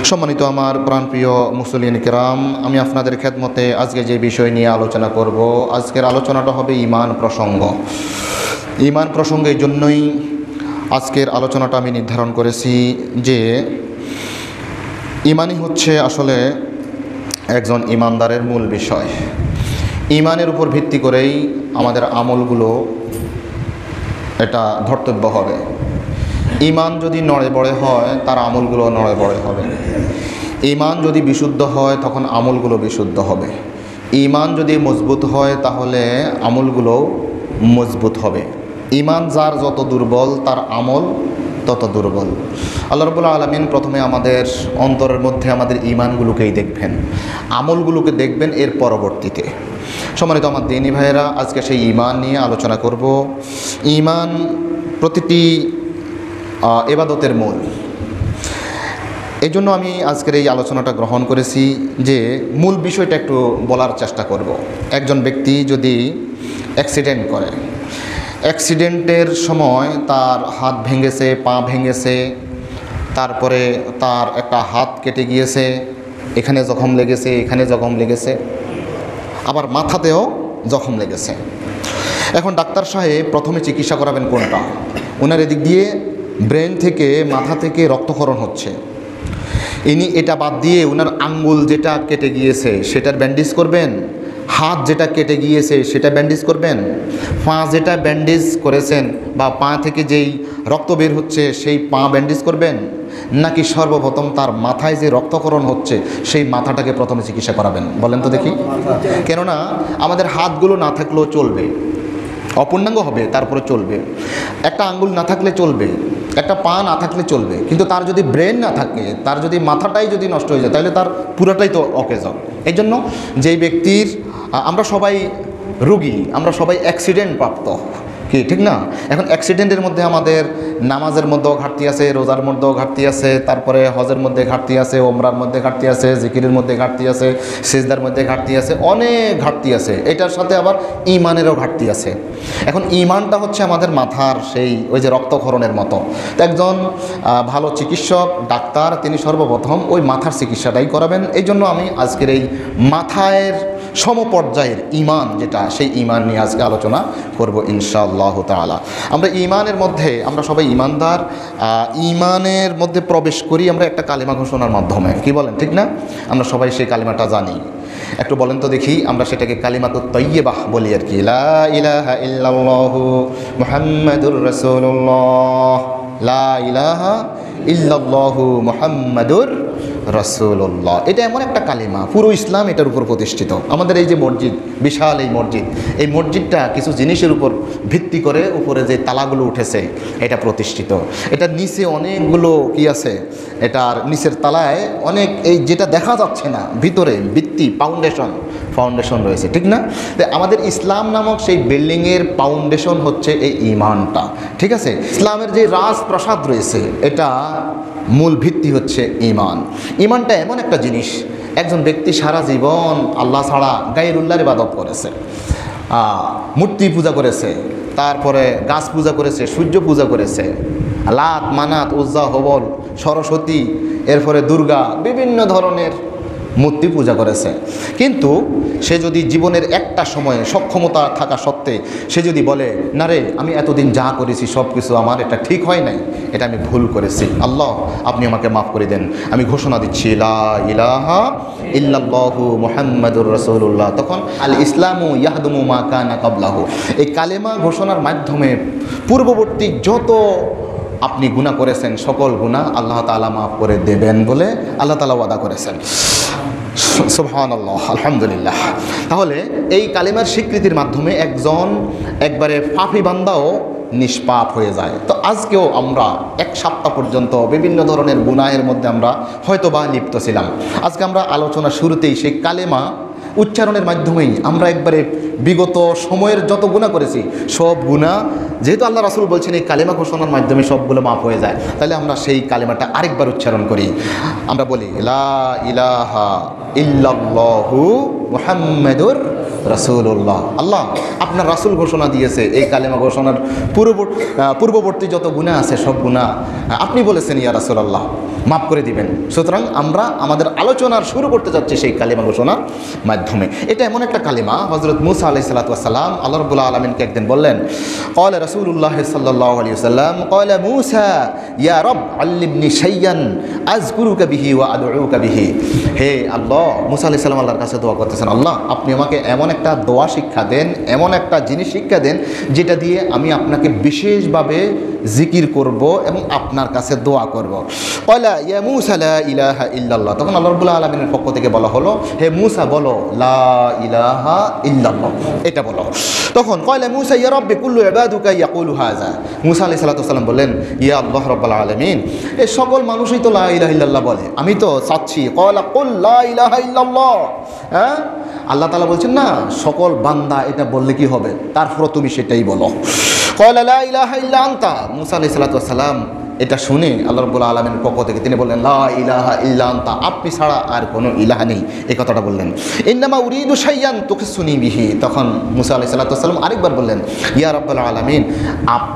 সম্মানিত আমার প্রাণপ্রিয় মুসলিম কিরাম, আমি আপনাদের খেদমতে আজকে যে বিষয় নিয়ে আলোচনা করব, আজকের আলোচনাটা হবে ঈমান প্রসঙ্গ। ঈমান প্রসঙ্গের জন্যই আজকের আলোচনাটা আমি নির্ধারণ করেছি যে ঈমানই হচ্ছে আসলে একজন ঈমানদারের মূল বিষয়। ঈমানের উপর ভিত্তি করেই আমাদের আমলগুলো এটা ধর্তব্য হবে। ঈমান যদি নড়ে বড়ে হয়, তার আমলগুলো নড়ে বড়ে হবে। ঈমান যদি বিশুদ্ধ হয়, তখন আমলগুলো বিশুদ্ধ হবে। ঈমান যদি মজবুত হয়, তাহলে আমলগুলো মজবুত হবে। ঈমান যার যত দুর্বল, তার আমল তত দুর্বল। আল্লাহ রাব্বুল আলামিন প্রথমে আমাদের অন্তরের মধ্যে আমাদের ঈমানগুলোকেই দেখবেন, আমলগুলোকে দেখবেন এর পরবর্তীতে। সম্মানিত আমার দ্বীনী ভাইয়েরা, আজকে সেই ঈমান নিয়ে আলোচনা করব। ঈমান প্রতিটি ইবাদতের মূল। এই জন্য আমি আজকের এই আলোচনাটা গ্রহণ করেছি যে মূল বিষয়টা একটু বলার চেষ্টা করব। একজন ব্যক্তি যদি অ্যাক্সিডেন্ট করে, অ্যাক্সিডেন্টের সময় তার হাত ভেঙেছে, পা ভেঙেছে, তারপরে তার একটা হাত কেটে গিয়েছে, এখানে জখম লেগেছে, এখানে জখম লেগেছে, আবার মাথাতেও জখম লেগেছে। এখন ডাক্তার সাহেব প্রথমে চিকিৎসা করাবেন কোনটা? ওনার এদিক দিয়ে ব্রেন থেকে, মাথা থেকে রক্তক্ষরণ হচ্ছে। ইনি এটা বাদ দিয়ে ওনার আঙ্গুল যেটা কেটে গিয়েছে সেটার ব্যান্ডেজ করবেন, হাত যেটা কেটে গিয়েছে সেটা ব্যান্ডেজ করবেন, পা যেটা ব্যান্ডেজ করেছেন বা পা থেকে যেই রক্ত বের হচ্ছে সেই পা ব্যান্ডেজ করবেন, নাকি সর্বপ্রথম তার মাথায় যে রক্তক্ষরণ হচ্ছে সেই মাথাটাকে প্রথমে চিকিৎসা করাবেন? বলেন তো দেখি। কেননা আমাদের হাতগুলো না থাকলেও চলবে, অপূর্ণাঙ্গ হবে, তারপরে চলবে। একটা আঙ্গুল না থাকলে চলবে, একটা পা না থাকলে চলবে, কিন্তু তার যদি ব্রেন না থাকে, তার যদি মাথাটাই যদি নষ্ট হয়ে যায়, তাহলে তার পুরোটাই তো অকেজন। এই জন্য যেই ব্যক্তির, আমরা সবাই রুগী, আমরা সবাই অ্যাক্সিডেন্ট প্রাপ্ত, কি ঠিক না? এখন অ্যাক্সিডেন্টের মধ্যে আমাদের নামাজের মধ্যেও ঘাটতি আছে, রোজার মধ্যেও ঘাটতি আছে, তারপরে হজের মধ্যে ঘাটতি আছে, ওমরার মধ্যে ঘাটতি আছে, জিকিরের মধ্যে ঘাটতি আছে, সিজদার মধ্যে ঘাটতি আছে, অনেক ঘাটতি আছে। এটার সাথে আবার ঈমানেরও ঘাটতি আছে। এখন ঈমানটা হচ্ছে আমাদের মাথার সেই ওই যে রক্তক্ষরণের মতো। তো একজন ভালো চিকিৎসক, ডাক্তার, তিনি সর্বপ্রথম ওই মাথার চিকিৎসাটাই করাবেন। এই জন্য আমি আজকের এই মাথায়ের সমপর্যায়ের ঈমান যেটা, সেই ঈমান নিয়ে আজকে আলোচনা করব ইনশাআল্লাহ তাআলা। আমরা ঈমানের মধ্যে, আমরা সবাই ঈমানদার, ঈমানের মধ্যে প্রবেশ করি আমরা একটা কালিমা ঘোষণার মাধ্যমে, কি বলেন ঠিক না? আমরা সবাই সেই কালিমাটা জানি। একটু বলেন তো দেখি, আমরা সেটাকে কালিমাতুত তাইয়্যিবাহ বলি আর কি। লা ইলাহা ইল্লাল্লাহু মুহাম্মাদুর রাসূলুল্লাহ, লা ইলাহা ইল্লাল্লাহু মুহাম্মাদুর রাসূলুল্লাহ। এটা এমন একটা কালিমা, পুরো ইসলাম এটার উপর প্রতিষ্ঠিত। আমাদের এই যে মসজিদ, বিশাল এই মসজিদ, এই মসজিদটা কিছু জিনিসের উপর ভিত্তি করে উপরে যে তালাগুলো উঠেছে এটা প্রতিষ্ঠিত। এটার নিচে অনেকগুলো কি আছে, এটার নিচের তালায় অনেক, এই যেটা দেখা যাচ্ছে না, ভিতরে ভিত্তি, ফাউন্ডেশন রয়েছে, ঠিক না? আমাদের ইসলাম নামক সেই বিল্ডিংয়ের ফাউন্ডেশন হচ্ছে এই ঈমানটা, ঠিক আছে? ইসলামের যে রাজপ্রাসাদ রয়েছে, এটা মূল ভিত্তি হচ্ছে ঈমান। ঈমানটা এমন একটা জিনিস, একজন ব্যক্তি সারা জীবন আল্লাহ ছাড়া গায়রুল্লাহর ইবাদত করেছে, মূর্তি পূজা করেছে, তারপরে গাছ পূজা করেছে, সূর্য পূজা করেছে, লাত, মানাত, উজ্জা, হবল, সরস্বতী, এরপরে দুর্গা, বিভিন্ন ধরনের মূর্তি পূজা করেছে। কিন্তু সে যদি জীবনের একটা সময়ে সক্ষমতা থাকা সত্ত্বে সে যদি বলে, না রে, আমি এতদিন যা করেছি সব কিছু আমার এটা ঠিক হয় নাই, এটা আমি ভুল করেছি, আল্লাহ আপনি আমাকে মাফ করে দেন, আমি ঘোষণা দিচ্ছি লা ইলাহা ইল্লাল্লাহু মুহাম্মাদুর রাসূলুল্লাহ, তখন আল ইসলামু ইয়াহদুমু মা কানা ক্বাবলাহু। এই কালেমা ঘোষণার মাধ্যমে পূর্ববর্তী যত আপনি গুনাহ করেছেন সকল গুনাহ আল্লাহ তাআলা মাফ করে দেবেন বলে আল্লাহ তাআলা ওয়াদা করেছেন। সুবহানাল্লাহ, আলহামদুলিল্লাহ। তাহলে এই কালিমার স্বীকৃতির মাধ্যমে একজন একবারে পাপী বান্দাও নিষ্পাপ হয়ে যায়। তো আজকেও আমরা এক সপ্তাহ পর্যন্ত বিভিন্ন ধরনের গুনাহের মধ্যে আমরা হয়তো বা লিপ্ত ছিলাম। আজকে আমরা আলোচনা শুরুতেই সেই কালেমা উচ্চারণের মাধ্যমেই আমরা একবারে বিগত সময়ের যত গুনাহ করেছি সব গুনাহ, যেহেতু আল্লাহ রাসূল বলছেন এই কালেমা ঘোষণার মাধ্যমে সবগুলো মাফ হয়ে যায়, তাহলে আমরা সেই কালেমাটা আরেকবার উচ্চারণ করি। আমরা বলি লা ইলাহা ইল্লাল্লাহু মুহাম্মাদুর রাসূলুল্লাহ। আল্লাহ আপনার রাসূল ঘোষণা দিয়েছে এই কালেমা ঘোষণার পূর্ববর্তী যত গুনাহ আছে সব গুনাহ আপনি বলেছেন ইয়া রাসূলুল্লাহ মাফ করে দিবেন। সুতরাং আমরা আমাদের আলোচনার শুরু করতে যাচ্ছি সেই কালেমা ঘোষণার মাধ্যমে। এটা এমন একটা কালেমা, হযরত মূসা আলাইহিস সালাতু ওয়াস সালাম আল্লাহ রাব্বুল আলামিনকে একদিন বললেন, ক্বালা রাসূলুল্লাহ সাল্লাল্লাহু আলাইহি ওয়াসাল্লাম, ক্বালা মূসা ইয়া রব আল্লিমনি শাইয়ান আযকুরুকা বিহি ওয়া আদউকা বিহি। হে আল্লাহ, মূসা আলাইহিস সালাম আল্লাহর কাছে দোয়া করতেছেন, আল্লাহ আপনি আমাকে এমন একটা দোয়া শিক্ষা দেন, এমন একটা জিনিস শিক্ষা দেন যেটা দিয়ে আমি আপনাকে বিশেষভাবে জিকির করব এবং আপনার কাছে দোয়া করব। ক্বালা ইয়া মূসা লা ইলাহা ইল্লাল্লাহ। তখন আল্লাহ রাব্বুল আলামিনের পক্ষ থেকে বলা হলো, হে মূসা বলো লা ইলাহা ইল্লাল্লাহ, এটা বলো। তখন ক্বালা মূসা ইয়া রাব্বি কুল্লু ইবাদুকা ইয়াকুলু হাযা। মূসা আলাইহিস সালাতু ওয়াস সালাম বললেন, ইয়া আল্লাহ রাব্বুল আলামিন, এই সকল মানুষই তো লা ইলাহা ইল্লাল্লাহ বলে, আমি তো চাচ্ছি ক্বালা কুল লা ইলাহা ইল্লাল্লাহ। হ্যাঁ, আল্লাহ তাআলা বলছেন না সকল বান্দা এটা বললে কি হবে, তারপর তুমি সেটাই বলো। ক্বালা লা ইলাহা ইল্লা আনতা। মূসা আলাইহিস সালাতু ওয়াস সালাম এটা শুনে আল্লাহ রাব্বুল আলামিনের পক্ষ থেকে তিনি বললেন, লা ইলাহা ইল্লা আনতা, আপনি ছাড়া আর কোনো ইলাহ নেই, এই কথাটা বললেন। ইন্নামা উরিদু শাইয়ান তুকসুনি বিহি। তখন মূসা আলাইহিস সালাতু ওয়াস সালাম আরেকবার বললেন, ইয়া রাব্বুল আলামিন,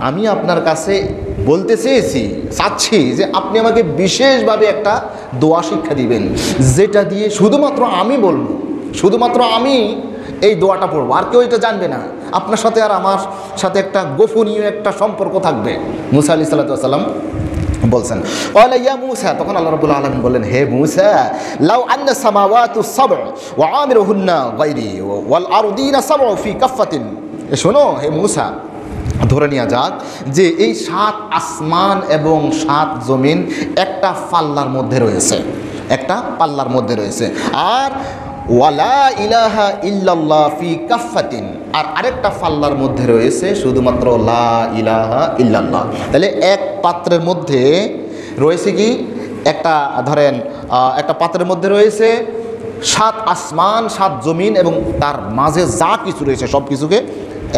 আমি আপনার কাছে বলতে চাচ্ছি যে আপনি আমাকে বিশেষভাবে একটা দোয়া শিক্ষা দিবেন যেটা দিয়ে শুধুমাত্র আমি বলবো, শুধুমাত্র আমি এই দোয়াটা পড়বো, আর কেউ এটা জানবে না, আপনার সাথে আর আমার সাথে একটা গোপনীয় একটা সম্পর্ক থাকবে। মূসা আলাইহিস সালাতু ওয়াস সালাম বলছেন, ক্বালা ইয়া মূসা। তখন আল্লাহ রাব্বুল আলামিন বললেন, হে মূসা, লাউ আন্না সামাওয়াতু সাব'উ ওয়া আমিরুহুন্না গায়রি ওয়াল আরদিনা সাব'উ ফি কাফফাতিন। শোনো হে মূসা, ধরে নেওয়া যাক যে এই 7 আসমান এবং 7 জমিন একটা পাল্লার মধ্যে রয়েছে, একটা পাল্লার মধ্যে রয়েছে, আর ওয়ালা ইলাহা ইল্লাল্লাহ ফি কাফফাতিন, আর আরেকটা পাল্লার মধ্যে রয়েছে শুধুমাত্র লা ইলাহা ইল্লাল্লাহ। তাহলে এক পাত্রের মধ্যে রয়েছে কি, একটা ধরেন একটা পাত্রের মধ্যে রয়েছে 7 আসমান 7 জমিন এবং তার মাঝে যা কিছু রয়েছে সব কিছুকে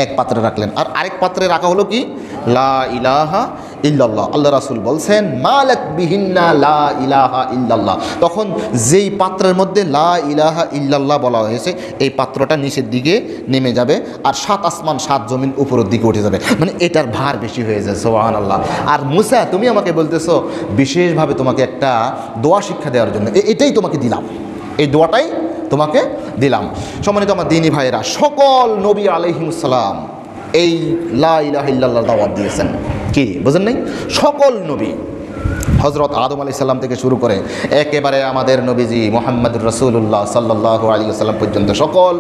এক পাত্রে রাখলেন, আর আরেক পাত্রে রাখা হলো কি লা ইলাহা ইল্লাল্লাহ। আল্লাহ রাসূল বলছেন, মালাক বিহিন্না লা ইলাহা ইল্লাল্লাহ। তখন যেই পাত্রের মধ্যে লা ইলাহা ইল্লাল্লাহ বলা হয়েছে এই পাত্রটা নিচের দিকে নেমে যাবে, আর 7 আসমান 7 জমিন উপরের দিকে উঠে যাবে, মানে এটার ভার বেশি হয়ে যায়। সুবহানাল্লাহ। আর মূসা তুমি আমাকে বলতেছো বিশেষভাবে তোমাকে একটা দোয়া শিক্ষা দেওয়ার জন্য, এটাই তোমাকে দিলাম, এই দোয়াটাই তোমাকে দিলাম। সম্মানিত আমার দ্বীনি ভাইয়েরা, সকল নবী আলাইহিস সালাম এই লা ইলাহা ইল্লাল্লাহ দাওয়াত দিয়েছেন। কি বুঝেন নাই? সকল নবী, হযরত আদম আলাইহিস সালাম থেকে শুরু করে একেবারে আমাদের নবীজি মুহাম্মদুর রাসূলুল্লাহ সাল্লাল্লাহু আলাইহি ওয়াসাল্লাম পর্যন্ত সকল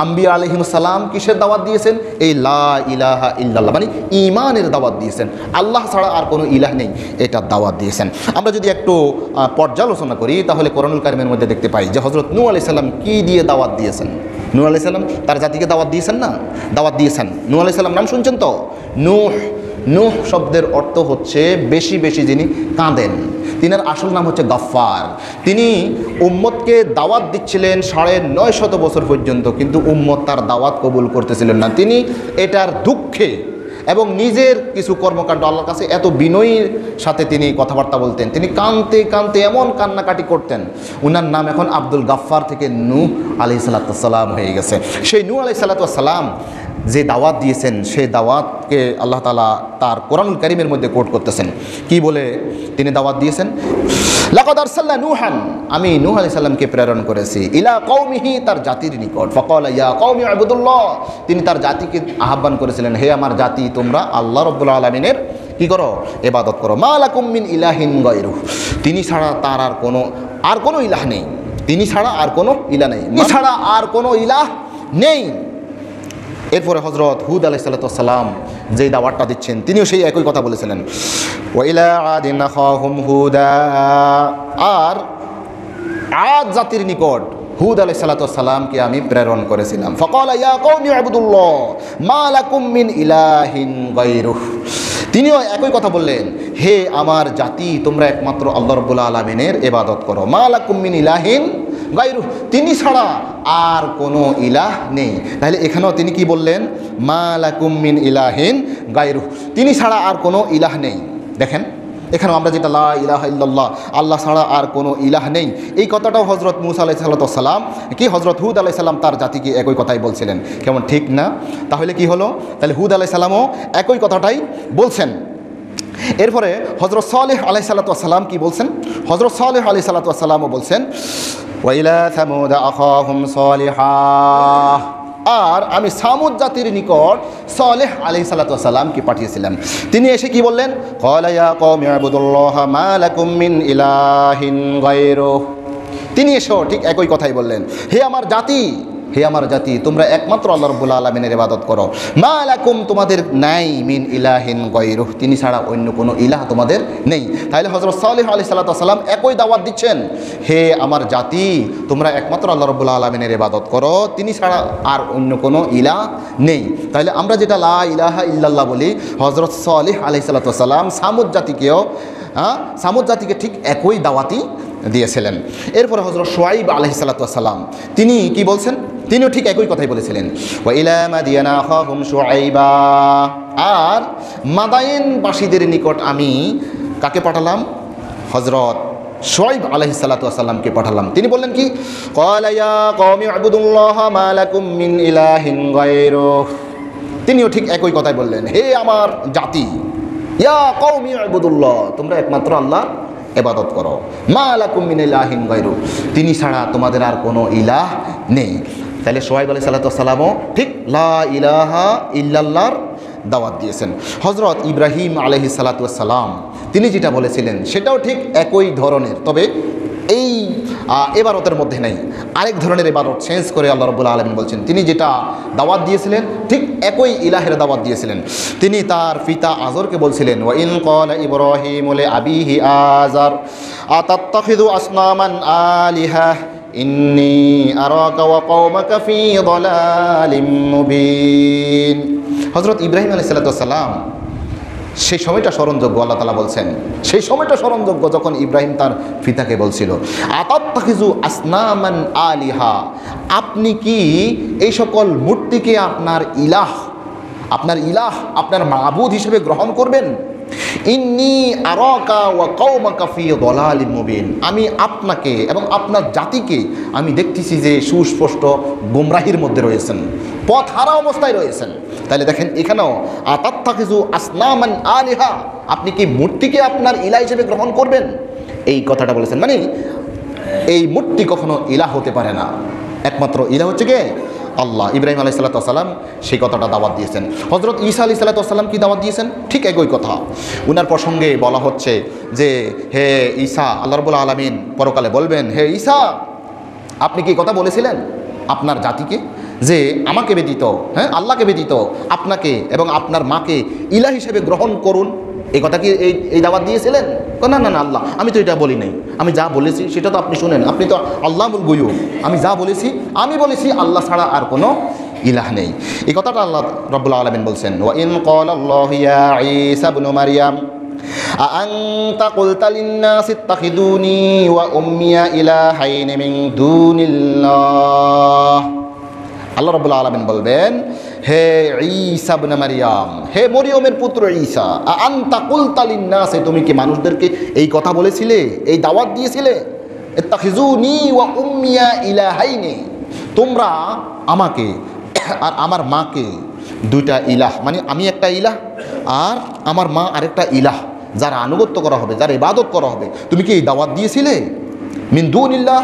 আম্বিয়া আলাইহিস সালাম কিসের দাওয়াত দিয়েছেন? এই লা ইলাহা ইল্লাল্লাহ, মানে ঈমানের দাওয়াত দিয়েছেন। আল্লাহ ছাড়া আর কোনো ইলাহ নেই, এটার দাওয়াত দিয়েছেন। আমরা যদি একটু পর্যালোচনা করি তাহলে কোরআনুল কারীমের মধ্যে দেখতে পাই যে হযরত নূহ আলাইহিস সালাম কি দিয়ে দাওয়াত দিয়েছেন। নূহ আলাইহিস সালাম তার জাতিকে দাওয়াত দিয়েছেন না, দাওয়াত দিয়েছেন। নূহ আলাইহিস সালাম নাম শুনছেন তো? নূহ শব্দের অর্থ হচ্ছে বেশি বেশি যিনি কাঁদেন। তিনার আসল নাম হচ্ছে গাফফার। তিনি উম্মতকে দাওয়াত দিচ্ছিলেন 950 বছর পর্যন্ত, কিন্তু উম্মত তার দাওয়াত কবুল করতেছিলেন না। তিনি এটার দুঃখে এবং নিজের কিছু কর্মকাণ্ড আল্লাহর কাছে এত বিনয়ের সাথে তিনি কথাবার্তা বলতেন, তিনি কাঁদতে কাঁদতে এমন কান্নাকাটি করতেন। উনার নাম এখন আব্দুল গাফফার থেকে নূহ আলাইহিস সালাম হয়ে গেছে। সেই নূহ আলাইহিস সালাম যে দাওয়াত দিয়েছেন সেই দাওয়াতকে আল্লাহ তাআলা তার কোরআনুল কারীমের মধ্যে কোট করতেছেন। কি বলে তিনি দাওয়াত দিয়েছেন? লাকাদ আরসালনা নূহান, আমি নূহ আলাইহিস সালামকে প্রেরণ করেছি ইলা কওমিহি, তার জাতির নিকট। ফাকালা ইয়া কওমি ইবুদুল্লাহ, তিনি তার জাতিকে আহ্বান করেছিলেন, হে আমার জাতি তোমরা আল্লাহ রাব্বুল আলামিনের কি করো? ইবাদত করো। মা লাকুম মিন ইলাহিন গায়রুহু, তিনি ছাড়া তার আর কোনো ইলাহ নেই, তিনি ছাড়া আর কোনো ইলাহ নেই, তিনি ছাড়া আর কোনো ইলাহ নেই। এরপরে হযরত হুদ আলাইহিস সালাম যেই দাওয়াতটা দিচ্ছেন তিনিও সেই একই কথা বলেছিলেন, ওয়া ইলা আদিন আখাহুম হুদা, আর আদ জাতির নিকট হুদ আলাইহিস সালামকে আমি প্রেরণ করেছিলাম। ফাকালা ইয়া কওমি ইবুদুল্লাহ মা লাকুম মিন ইলাহিন গায়রুহু, তিনিও একই কথা বললেন, হে আমার জাতি তোমরা একমাত্র আল্লাহ রাব্বুল আলামিনের ইবাদত করো। মা লাকুম মিন ইলাহিন গায়রুহু, তিনি ছাড়া আর কোনো ইলাহ নেই। তাহলে এখানেও তিনি কি বললেন? মা লাকুম মিন ইলাহিন গায়রুহু, তিনি ছাড়া আর কোনো ইলাহ নেই। দেখেন এখানেও আমরা যেটা লা ইলাহা ইল্লাল্লাহ, আল্লাহ ছাড়া আর কোনো ইলাহ নেই, এই কথাটাও হজরত মুসা আলাইহিস সালাম কি হজরত হুদ আলাইহিস সালাম তার জাতিকে একই কথাই বলছিলেন। কেমন ঠিক না? তাহলে কি হলো? তাহলে হুদ আলাইহিস সালামও একই কথাটাই বলছেন। এরপরে হজরত সালেহ আলাইহিস সালাম কি বলছেন? হজরত সালেহ আলাইহিস সালামও বলছেন ওয়াইলা সামুদ আখাহুম সালিহা, আর আমি সামুদ জাতির নিকট সালেহ আলাইহিস সালামকে পাঠিয়েছিলাম। তিনি এসে কি বললেন? ক্বালা ইয়া কওমি ইবুদুল্লাহা মা লাকুম মিন ইলাহিন গায়রুহু। তিনি এসেও ঠিক একই কথাই বললেন, হে আমার জাতি, হে আমার জাতি, তোমরা একমাত্র আল্লাহ রাব্বুল আলামিনের ইবাদত করো। মা লাকুম, তোমাদের নাই, মিন ইলাহিন গায়রুহু, তিনি ছাড়া অন্য কোনো ইলাহ তোমাদের নেই। তাহলে হযরত সালেহ আলাইহিস সালাম একই দাওয়াত দিচ্ছেন, হে আমার জাতি, তোমরা একমাত্র আল্লাহ রাব্বুল আলামিনের ইবাদত করো, তিনি ছাড়া আর অন্য কোনো ইলাহ নেই। তাহলে আমরা যেটা লা ইলাহা ইল্লাল্লাহ বলি, হযরত সালেহ আলাইহিস সালাম সামুদ জাতিকে ঠিক একই দাওয়াতই দিয়েছিলেন। এরপরে হযরত শুআইব আলাইহিস সালাম তিনি কি বলছেন? তিনিও ঠিক একই কথাই বলেছিলেন, ওয়া ইলা মাদিয়ানা আখাহুম শুআইবা, আর মাদায়েনবাসীদের নিকট আমি কাকে পাঠালাম? হযরত শুআইব আলাইহিস সালামকে পাঠালাম। তিনি বললেন কি? ক্বালা ইয়া কওমি ইবুদুল্লাহা মা লাকুম মিন ইলাহিন গায়রুহু, তিনিও ঠিক একই কথাই বললেন, হে আমার জাতি, ইয়া কওমি ইবুদুল্লাহ, তোমরা একমাত্র আল্লাহ ইবাদত করো, মা লাকুম মিন ইলাহিন গায়রুহু, তিনি ছাড়া তোমাদের আর কোনো ইলাহ নেই। তাহলে শুআইব আলাইহিস সালামও ঠিক লা ইলাহা ইল্লাল্লাহর দাওয়াত দিয়েছেন। হযরত ইব্রাহিম আলাইহিস সালাম তিনি যেটা বলেছিলেন সেটাও ঠিক একই ধরনের, তবে এই ইবাদতের মধ্যে নেই, আরেক ধরনের ইবাদত চেঞ্জ করে আল্লাহ রাব্বুল আলামিন বলছেন। তিনি যেটা দাওয়াত দিয়েছিলেন ঠিক একই ইলাহের দাওয়াত দিয়েছিলেন। তিনি তার পিতা আজরকে বলছিলেন, ওয়া ইন ক্বালা ইব্রাহিমু লি আবিহি আযার আতাত্তাখিযু আসনামান আলিহা ইন্নী আরাকা ওয়া কওমাকা ফি দালালিম মুবিন। হযরত ইব্রাহিম আলাইহিস সালাম সেই সময়টা স্মরণযোগ্য, আল্লাহ তাআলা বলছেন সেই সময়টা স্মরণযোগ্য যখন ইব্রাহিম তার পিতাকে বলছিল, আতাত্তাখিযু আসনামান আলিহা, আপনি কি এই সকল মূর্তিকে আপনার ইলাহ, আপনার মাবুদ হিসেবে গ্রহণ করবেন? ইন্নী আরাকা ওয়া কওমাকা ফি দালালিম মুবিন, আমি আপনাকে এবং আপনার জাতিকে আমি দেখতেছি যে সুস্পষ্ট গুমরাহির মধ্যে রয়েছেন, পথ হারা অবস্থায় রয়েছেন। তাহলে দেখেন এখানেও আতাত্তাখিযু আসনামান আলিহা, আপনি কি মূর্তিকে আপনার ইলাহ হিসেবে গ্রহণ করবেন, এই কথাটা বলেছেন। মানে এই মূর্তি কখনো ইলাহ হতে পারে না, একমাত্র ইলাহ হচ্ছে কে? আল্লাহ। ইব্রাহিম আলাইহিস সালাম সেই কথাটা দাওয়াত দিয়েছেন। হযরত ঈসা আলাইহিস সালাম কি দাওয়াত দিয়েছেন? ঠিক একই কথা। উনার প্রসঙ্গে বলা হচ্ছে যে হে ঈসা, আল্লাহ রাব্বুল আলামিন পরকালে বলবেন, হে ঈসা, আপনি কি কথা বলেছিলেন আপনার জাতিকে যে আমাকে ব্যতীত, আল্লাহকে ব্যতীত আপনাকে এবং আপনার মাকে ইলাহ হিসেবে গ্রহণ করুন, এই কথা কি এই দাওয়াত দিয়েছিলেন? না না না আল্লাহ, আমি তো এটা বলি নাই, আমি যা বলেছি সেটা তো আপনি শুনেন, আপনি তো আল্লাহুল গায়্যুব, আমি যা বলেছি আমি বলেছি আল্লাহ ছাড়া আর কোনো ইলাহ নেই। এই কথাটা আল্লাহ রাব্বুল আলামিন বলছেন, ওয়া ইন ক্বালাল্লাহু ইয়া ঈসা ইবনু মারইয়াম আআনতা কুলতা লিন-নাসি ইত্তাখিযুনি ওয়া উম্মিয়া ইলাহাইনি মিন দুনিল্লাহ। আল্লাহ রাব্বুল আলামিন বলবেন, হে ঈসা ইবনে মারইয়াম, হে মরিয়মের পুত্র ঈসা, আনতা কুলতা লিন-নাস, তুমি কি মানুষদেরকে এই কথা বলেছিলে, এই দাওয়াত দিয়েছিলে, ইত্তাখিযুনি ওয়া উম্মিয়া ইলাহাইনি, তোমরা আমাকে আর আমার মাকে দুইটা ইলাহ, মানে আমি একটা ইলাহ আর আমার মা আরেকটা ইলাহ, যারা আনুগত্য করা হবে, যারা ইবাদত করা হবে, তুমি কি এই দাওয়াত দিয়েছিলে? মিন দুনিল্লাহ,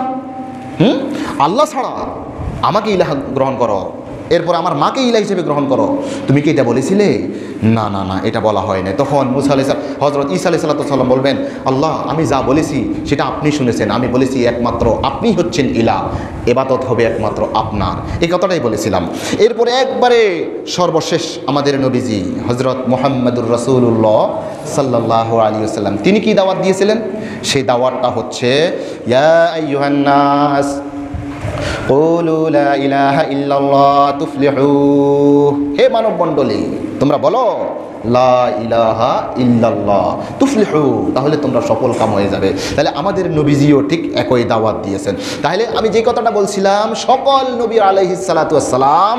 আল্লাহ ছাড়া আমাকে ইলাহ গ্রহণ করো, এরপর আমার মাকে ইলাহ হিসেবে গ্রহণ করো, তুমি কি এটা বলেছিলে? না না না, এটা বলা হয় না। তখন হযরত ঈসা আলাইহিস সালাম বলবেন, আল্লাহ, আমি যা বলেছি সেটা আপনি শুনেছেন, আমি বলেছি একমাত্র আপনি হচ্ছেন ইলাহ, ইবাদত হবে একমাত্র আপনার, এই কথাটাই বলেছিলাম। এরপরে একবারে সর্বশেষ আমাদের নবীজি হযরত মুহাম্মদুর রাসূলুল্লাহ সাল্লাল্লাহু আলাইহি ওয়াসাল্লাম তিনি কি দাওয়াত দিয়েছিলেন? সেই দাওয়াতটা হচ্ছে, ইয়া আইয়ুহান নাস কুলু লা ইলাহা ইল্লাল্লাহ তুফলিহু, হে মানব মণ্ডলী, তোমরা বলো লা ইলাহা ইল্লাল্লাহ তুফলিহু, তাহলে তোমরা সফল কাম হয়ে যাবে। তাহলে আমাদের নবীজিও ঠিক একই দাওয়াত দিয়েছেন। তাহলে আমি যে কথাটা বলছিলাম, সকল নবী আলাইহিস সালাতু ওয়াস সালাম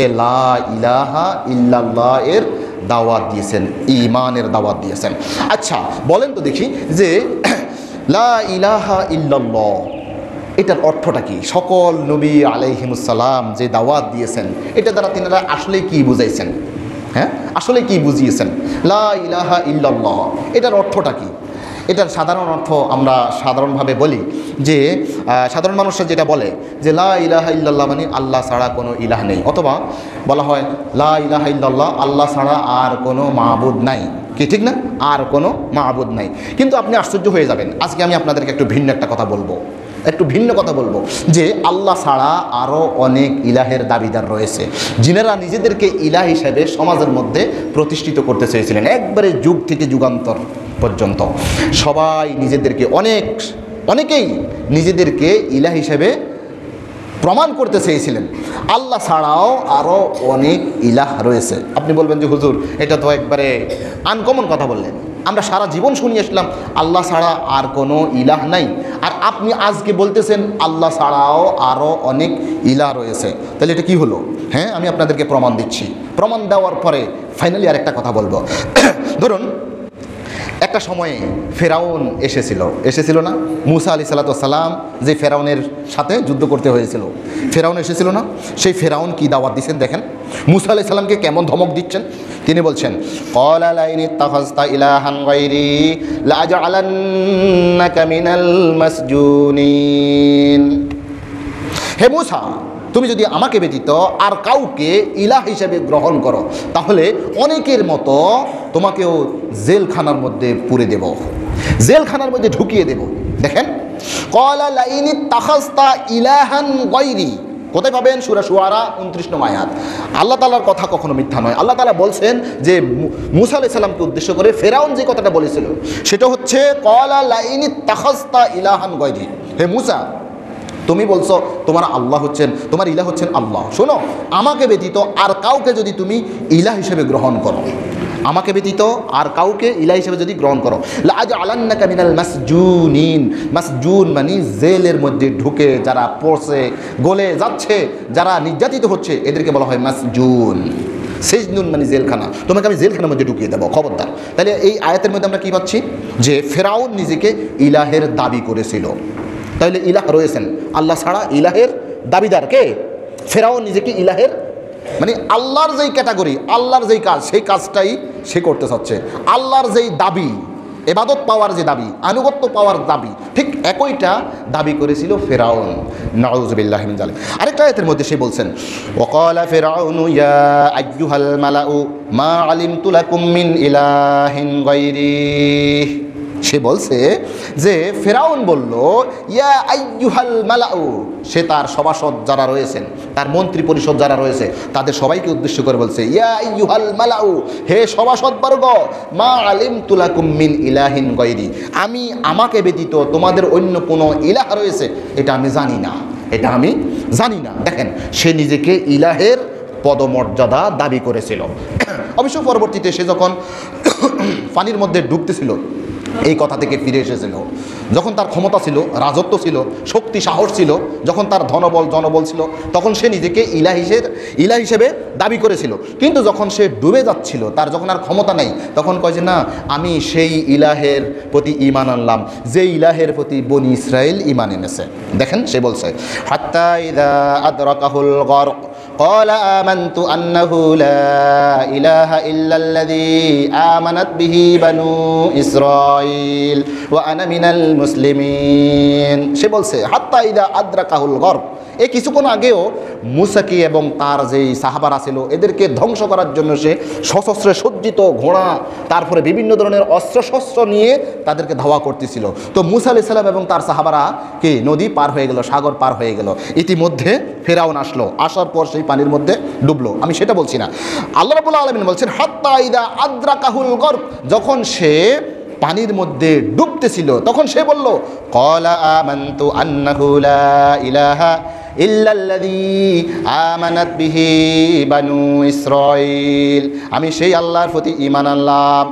এ লা ইলাহা ইল্লাল্লাহ এর দাওয়াত দিয়েছেন, ঈমানের দাওয়াত দিয়েছেন। আচ্ছা বলেন তো দেখি যে লা ইলাহা ইল্লাল্লাহ এটার অর্থটা কি? সকল নবী আলাইহিমুসসালাম যে দাওয়াত দিয়েছেন এটা দ্বারা তিনারা আসলে কি বুঝাইছেন? হ্যাঁ, আসলে কি বুঝিয়েছেন? লা ইলাহা ইল্লাল্লাহ এটার অর্থটা কি? এটার সাধারণ অর্থ আমরা সাধারণভাবে বলি যে সাধারণ মানুষরা যেটা বলে যে লা ইলাহা ইল্লাল্লাহ মানে আল্লাহ ছাড়া কোনো ইলাহ নেই, অথবা বলা হয় লা ইলাহা ইল্লাল্লাহ আল্লাহ ছাড়া আর কোনো মাবুদ নাই। কি ঠিক না? আর কোনো মাবুদ নাই। কিন্তু আপনি আশ্চর্য হয়ে যাবেন, আজকে আমি আপনাদেরকে একটু ভিন্ন একটা কথা বলবো, যে আল্লাহ ছাড়া আরও অনেক ইলাহের দাবিদার রয়েছে, যিনারা নিজেদেরকে ইলাহ হিসেবে সমাজের মধ্যে প্রতিষ্ঠিত করতে চেয়েছিলেন। একবারে যুগ থেকে যুগান্তর পর্যন্ত সবাই নিজেদেরকে অনেকেই নিজেদেরকে ইলাহ হিসেবে প্রমাণ করতে চেয়েছিলেন। আল্লাহ ছাড়াও আরও অনেক ইলাহ রয়েছে। আপনি বলবেন যে হুজুর এটা তো একবারে আনকমন কথা বললেন, আমরা সারা জীবন শুনিয়ে আসলাম আল্লাহ ছাড়া আর কোনো ইলাহ নাই, আর আপনি আজকে বলতেছেন আল্লাহ ছাড়াও আরও অনেক ইলাহ রয়েছে। তাহলে এটা কি হলো? হ্যাঁ, আমি আপনাদেরকে প্রমাণ দিচ্ছি। প্রমাণ দেওয়ার পরে ফাইনালি আরেকটা কথা বলবো। ধরুন একটা সময়ে ফেরাউন এসেছিল না? মুসা আলাইহিস সালাম যে ফেরাউনের সাথে যুদ্ধ করতে হয়েছিল, ফেরাউন এসেছিল না? সেই ফেরাউন কি দাওয়াত দিচ্ছেন দেখেন। মুসা আলাইহিস সালামকে কেমন ধমক দিচ্ছেন। তিনি বলছেন ক্বালা লাইন ইত্তাখাযতা ইলাহান গায়রি লাআজআলান্নাকা মিনাল মাসজুনিন। হে মুসা, তুমি যদি আমাকে ব্যতীত আর কাউকে ইলাহ হিসেবে গ্রহণ করো তাহলে অনেকের মতো তোমাকেও জেলখানার মধ্যে পুরে দেব, জেলখানার মধ্যে ঢুকিয়ে দেব। দেখেন ক্বালা লাইন ইত্তাখাযতা ইলাহান গায়রি, কোথায় পাবেন? সূরা শুআরা 29 নং আয়াত। আল্লাহ তাআলার কথা কখনো মিথ্যা নয়। আল্লাহ তাআলা বলছেন যে মুসা আলাইহিস সালামকে উদ্দেশ্য করে ফেরাউন যে কথাটা বলেছিল সেটা হচ্ছে ক্বালা লাইন ইত্তাখাযতা ইলাহান গায়রি। হে মুসা, তুমি বলছো তোমার আল্লাহ হচ্ছেন, তোমার ইলাহ হচ্ছেন আল্লাহ। শোনো, আমাকে ব্যতীত আর কাউকে যদি তুমি ইলাহ হিসেবে গ্রহণ করো, আমাকে ব্যতীত আর কাউকে ইলাহ হিসেবে যদি গ্রহণ করো, লাআজআলান্নাকা মিনাল মাসজুনিন। মাসজুন মানে জেলের মধ্যে ঢুকে যারা পড়ছে, গলে যাচ্ছে, যারা নির্যাতিত হচ্ছে, এদেরকে বলা হয় মাসজুন। সিজনুন মানে জেলখানা, তোমাকে আমি জেলখানার মধ্যে ঢুকিয়ে দেবো, খবরদার। তাহলে এই আয়াতের মধ্যে আমরা কি পাচ্ছি? যে ফেরাউন নিজেকে ইলাহের দাবি করেছিল। তাহলে ইলাহ রয়েছেন, আল্লাহ ছাড়া ইলাহের দাবিদার কে? ফেরাউন নিজেকে ইলাহের মানে আল্লাহর যেই ক্যাটাগরি, আল্লাহর যেই কাজ, সেই কাজটাই সে করতে চাচ্ছে। আল্লাহর যেই দাবি, ইবাদত পাওয়ার যে দাবি, আনুগত্য পাওয়ার দাবি, ঠিক একইটা দাবি করেছিল ফেরাউন। নাউযুবিল্লাহি মিন যালিক। আরেকটা আয়াতের মধ্যে সে বলছেন ওয়াকালা ফিরআউনু ইয়া আইয়ুহাল মালাউ মা আলিমতু লাকুম মিন ইলাহিন গায়রি। সে বলছে যে ফেরাউন বলল ইয়া আইয়ুহাল মালাউ, সে তার সভাসদ যারা রয়েছেন, তার মন্ত্রী পরিষদ যারা রয়েছে তাদের সবাইকে উদ্দেশ্য করে বলছে ইয়া আইয়ুহাল মালাউ, হে সভাসদ বর্গ, মা আলিমতু লাকুম মিন ইলাহিন গায়রি, আমি আমাকে ব্যতীত তোমাদের অন্য কোনো ইলাহ রয়েছে এটা আমি জানি না, এটা আমি জানি না। দেখেন সে নিজেকে ইলাহের পদমর্যাদা দাবি করেছিল। অবশ্য পরবর্তীতে সে যখন পানির মধ্যে ডুবতেছিল এই কথা থেকে ফিরে এসেছিল। যখন তার ক্ষমতা ছিল, রাজত্ব ছিল, শক্তি সাহস ছিল, যখন তার ধনবল জনবল ছিল, তখন সে নিজেকে ইলাহ হিসেবে দাবি করেছিল। কিন্তু যখন সে ডুবে যাচ্ছিল, তার যখন আর ক্ষমতা নেই, তখন কয় যে না, আমি সেই ইলাহের প্রতি ঈমান আনলাম যে ইলাহের প্রতি বনি ইসরাইল ঈমান এনেছে। দেখেন সে বলছে হাত্তা ইযা আদরাকাহুল গরক قال آمنت أنه لا إله إلا الذي آمنت به بنو إسرائيل وأنا من المسلمين। সে বলছে হাত্তা ইদা আদরাকাহুল গরক, এই কিছুক্ষণ আগেও মুসাকে এবং তার যেই সাহাবারা ছিল এদেরকে ধ্বংস করার জন্য সে সশস্ত্রে সজ্জিত ঘোড়া, তারপরে বিভিন্ন ধরনের অস্ত্রশস্ত্র নিয়ে তাদেরকে ধাওয়া করতেছিল। তো মুসা আলাইহিস সালাম এবং তার সাহাবারা কি নদী পার হয়ে গেল, সাগর পার হয়ে গেল। ইতিমধ্যে ফেরাউন আসলো, আসার পর সেই পানির মধ্যে ডুবলো। আমি সেটা বলছি না, আল্লাহ রাব্বুল আলামিন বলছেন হাত্তা ইদা আদরাকাহুল গরক, যখন সে পানির মধ্যে ডুবতেছিল তখন সে বলল ক্বালা আমানতু আন্নাহু লা ইলাহা ইল্লাল্লাযী আমানাত বিহি বানু ইসরাঈল, আমি সেই আল্লাহর প্রতি ঈমান আনলাম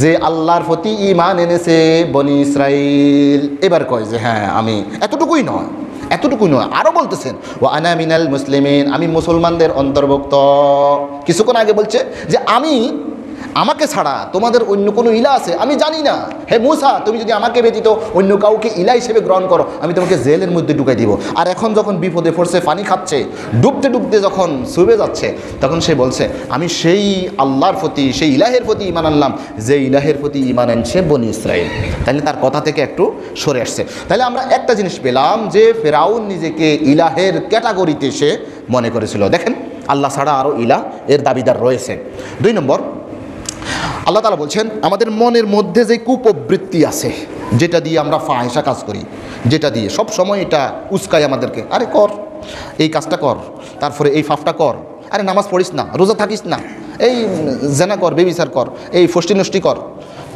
যে আল্লাহর প্রতি ঈমান এনেছে বনি ইসরাঈল। এবার কয় যে হ্যাঁ আমি, এতটুকুই নয়, আরও বলতেছেন ওয়া আনা মিনাল মুসলিমিন, আমি মুসলমানদের অন্তর্ভুক্ত। কিছুক্ষণ আগে বলছে যে আমি আমাকে ছাড়া তোমাদের অন্য কোনো ইলা আছে আমি জানি না। হে মূসা, তুমি যদি আমাকে ব্যতীত অন্য কাউকে ইলা হিসেবে গ্রহণ করো, আমি তোমাকে জেলের মধ্যে ঢুকাই দিব। আর এখন যখন বিপদে পড়ছে, পানি খাচ্ছে, ডুবতে ডুবতে যখন ডুবে যাচ্ছে, তখন সে বলছে আমি সেই আল্লাহর প্রতি, সেই ইলাহের প্রতি ঈমান আনলাম যে ইলাহের প্রতি ঈমান আনছে বনি ইসরাইল। তাহলে তার কথা থেকে একটু সরে আসছে। তাহলে আমরা একটা জিনিস পেলাম যে ফেরাউন নিজেকে ইলাহের ক্যাটাগরিতে সে মনে করেছিল। দেখেন, আল্লাহ ছাড়া আরও ইলাহ এর দাবিদার রয়েছে। 2 নম্বর, আল্লাহ তাআলা বলছেন আমাদের মনের মধ্যে যে কুপ্রবৃত্তি আছে, যেটা দিয়ে আমরা ফাহিশা কাজ করি, যেটা দিয়ে সব সময় এটা উস্কায় আমাদেরকে, আরে কর, এই কাজটা কর, তারপরে এই ফাফটা কর, আরে নামাজ পড়িস না, রোজা থাকিস না, এই জেনা কর, বেবিচার কর, এই ফষ্টি নষ্টি কর,